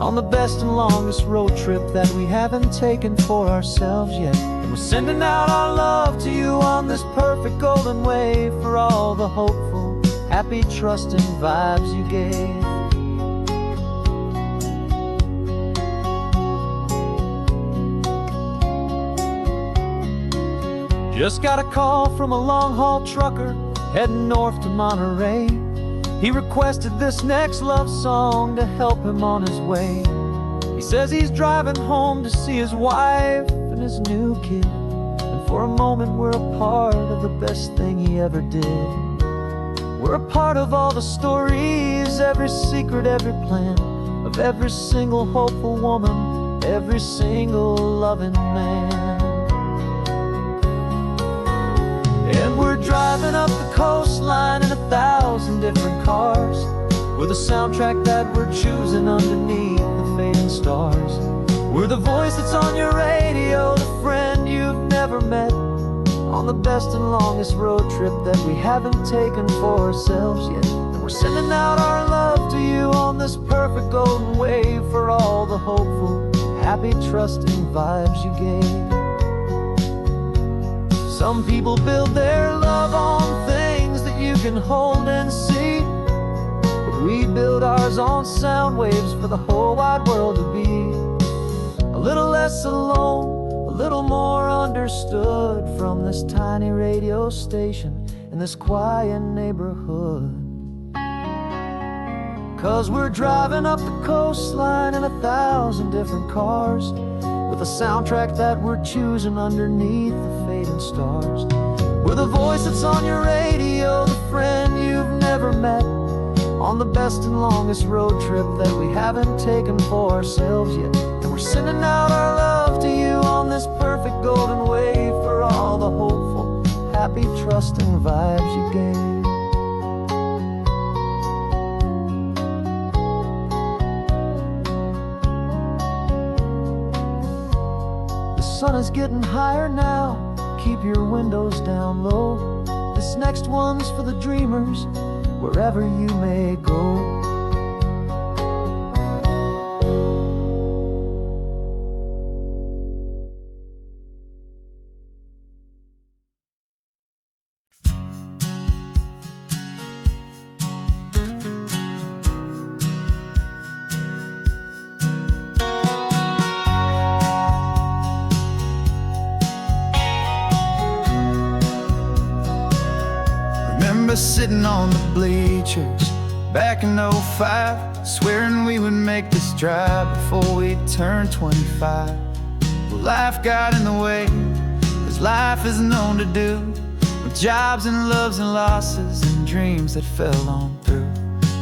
Speaker 1: on the best and longest road trip that we haven't taken for ourselves yet. And we're sending out our love to you on this perfect golden wave, for all the hopeful, happy, trusting vibes you gave. Just got a call from a long-haul trucker heading north to Monterey. He requested this next love song to help him on his way. He says he's driving home to see his wife and his new kid, and for a moment we're a part of the best thing he ever did. We're a part of all the stories, every secret, every plan, of every single hopeful woman, every single loving man. And we're driving up the coastline in 1,000 different cars, We're the soundtrack that we're choosing underneath the fading stars. We're the voice that's on your radio, the friend you've never met, on the best and longest road trip that we haven't taken for ourselves yet. And we're sending out our love to you on this perfect golden wave for all the hopeful, happy, trusting vibes you gave. Some people build their love on things that you can hold and see, but we build ours on sound waves for the whole wide world to be a little less alone, a little more understood from this tiny radio station in this quiet neighborhood. 'Cause we're driving up the coastline in 1,000 different cars, with a soundtrack that we're choosing underneath the fading stars. We're the voice that's on your radio, the friend you've never met, on the best and longest road trip that we haven't taken for ourselves yet. And we're sending out our love to you on this perfect golden wave for all the hopeful, happy, trusting vibes you gave. The sun is getting higher now, keep your windows down low. This next one's for the dreamers, wherever you may go.
Speaker 2: Remember sitting on the bleachers back in '05, swearing we would make this drive before we turned 25. Well, life got in the way, as life is known to do, with jobs and loves and losses and dreams that fell on through.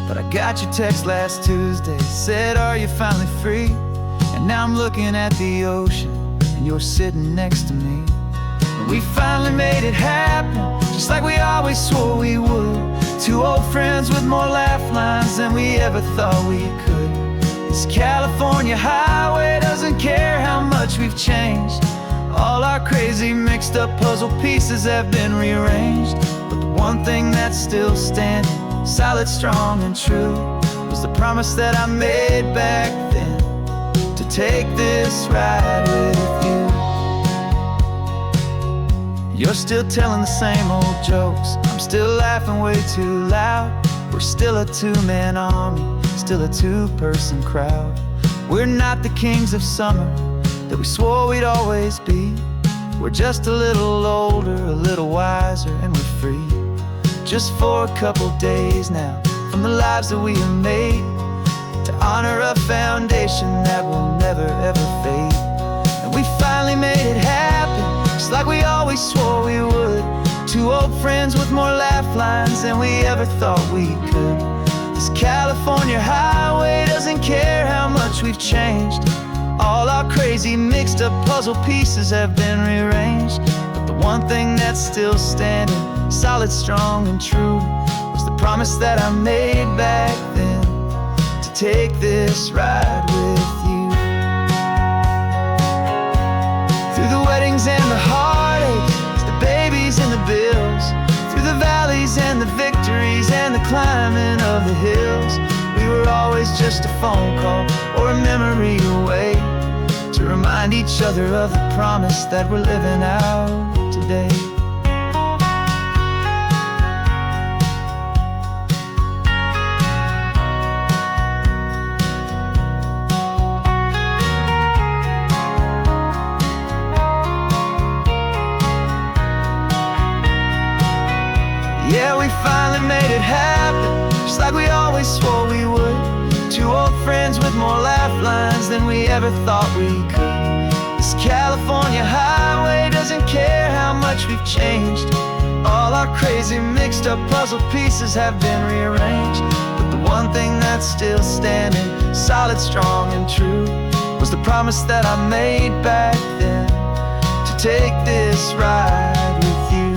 Speaker 2: But I got your text last Tuesday, said, are you finally free? And now I'm looking at the ocean, and you're sitting next to me. We finally made it happen, just like we always swore we would. Two old friends with more laugh lines than we ever thought we could. This California highway doesn't care how much we've changed. All our crazy mixed up puzzle pieces have been rearranged. But the one thing that's still standing, solid, strong, and true, was the promise that I made back then, to take this ride with you. You're still telling the same old jokes, I'm still laughing way too loud. We're still a two-man army, still a two-person crowd. We're not the kings of summer that we swore we'd always be. We're just a little older, a little wiser, and we're free. Just for a couple days now, from the lives that we have made, to honor a foundation that will never ever fade. And we finally made it happen, just like we always swore we would. Two old friends with more laugh lines than we ever thought we could. This California highway doesn't care how much we've changed. All our crazy mixed up puzzle pieces have been rearranged. But the one thing that's still standing, solid, strong, and true, was the promise that I made back then, to take this ride with you. Through the weddings and the heartaches, the babies and the bills, through the valleys and the victories and the climbing of the hills, we were always just a phone call or a memory away, to remind each other of the promise that we're living out today. Yeah, we finally made it happen, just like we always swore we would. Two old friends with more laugh lines than we ever thought we could. This California highway doesn't care how much we've changed. All our crazy mixed up puzzle pieces have been rearranged. But the one thing that's still standing, solid, strong, and true, was the promise that I made back then, to take this ride with you.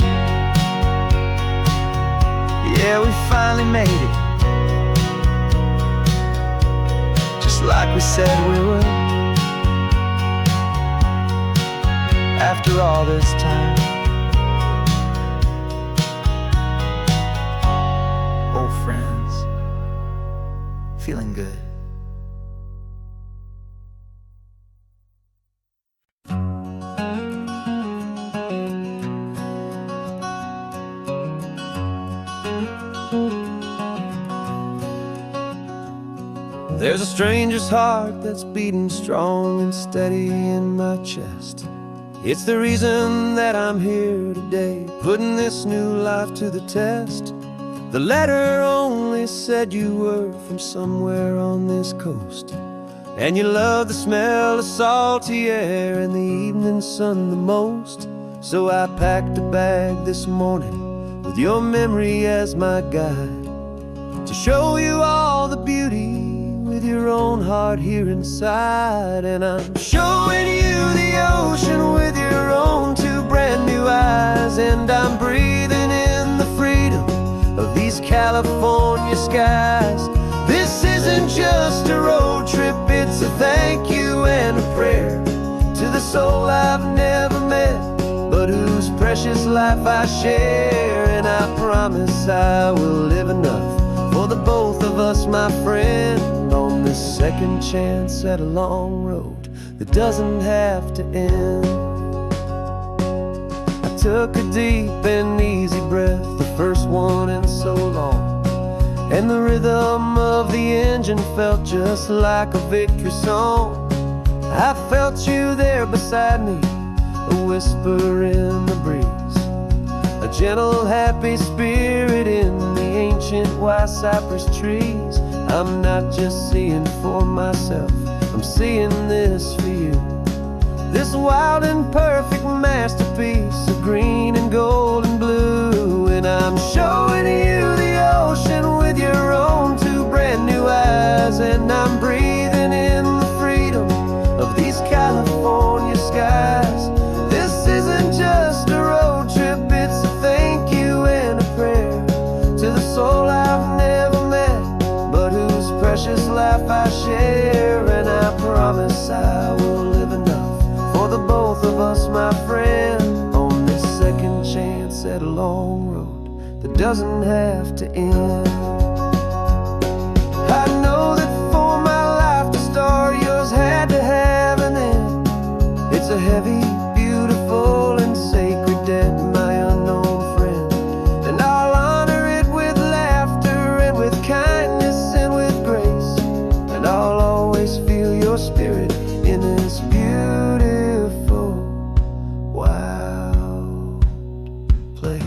Speaker 2: Yeah, we finally made it. just like we said we would. After all this time, old friends, feeling good. There's a stranger's heart that's beating strong and steady in my chest. It's the reason that I'm here today, putting this new life to the test. The letter only said you were from somewhere on this coast, and you love the smell of salty air and the evening sun the most. So I packed a bag this morning with your memory as my guide, to show you all the beauty with your own heart here inside. And I'm showing you the ocean with your own two brand new eyes, and I'm breathing in the freedom of these California skies. This isn't just a road trip, it's a thank you and a prayer to the soul I've never met, but whose precious life I share. And I promise I will live enough for the both of us, my friend, on this second chance at a long road that doesn't have to end. I took a deep and easy breath, the first one in so long, and the rhythm of the engine felt just like a victory song. I felt you there beside me, a whisper in the breeze, a gentle happy spirit in the ancient white cypress trees. I'm not just seeing for myself, I'm seeing this for you, this wild and perfect masterpiece of green and gold and blue. And I'm showing you the ocean with your own two brand new eyes, and I'm breathing in the freedom of these California skies. This isn't just a road trip, it's a thank you and a prayer to the soul I've never met, but whose precious life I share. And I promise I will live enough for the both of us, my friend, on this second chance at a long road that doesn't have to end. I know that for my life to start, yours had to have an end. It's a heavy, beautiful, and sacred debt, my unknown friend, and I'll honor it with laughter and with kindness and with grace, and I'll always feel your spirit in this beautiful, wild place.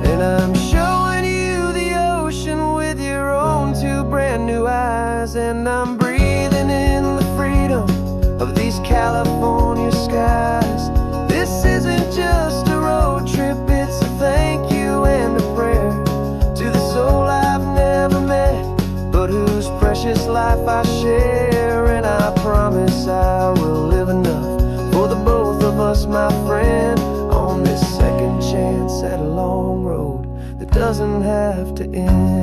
Speaker 2: And I'm showing you the ocean with your own two brand new eyes, and I'm breathing in the freedom of these California skies. This isn't just a road trip, it's a thank you and a prayer to the soul I've never met, but whose precious life I share. And I promise I will live enough for the both of us, my friend, on this second chance at a long road that doesn't have to end.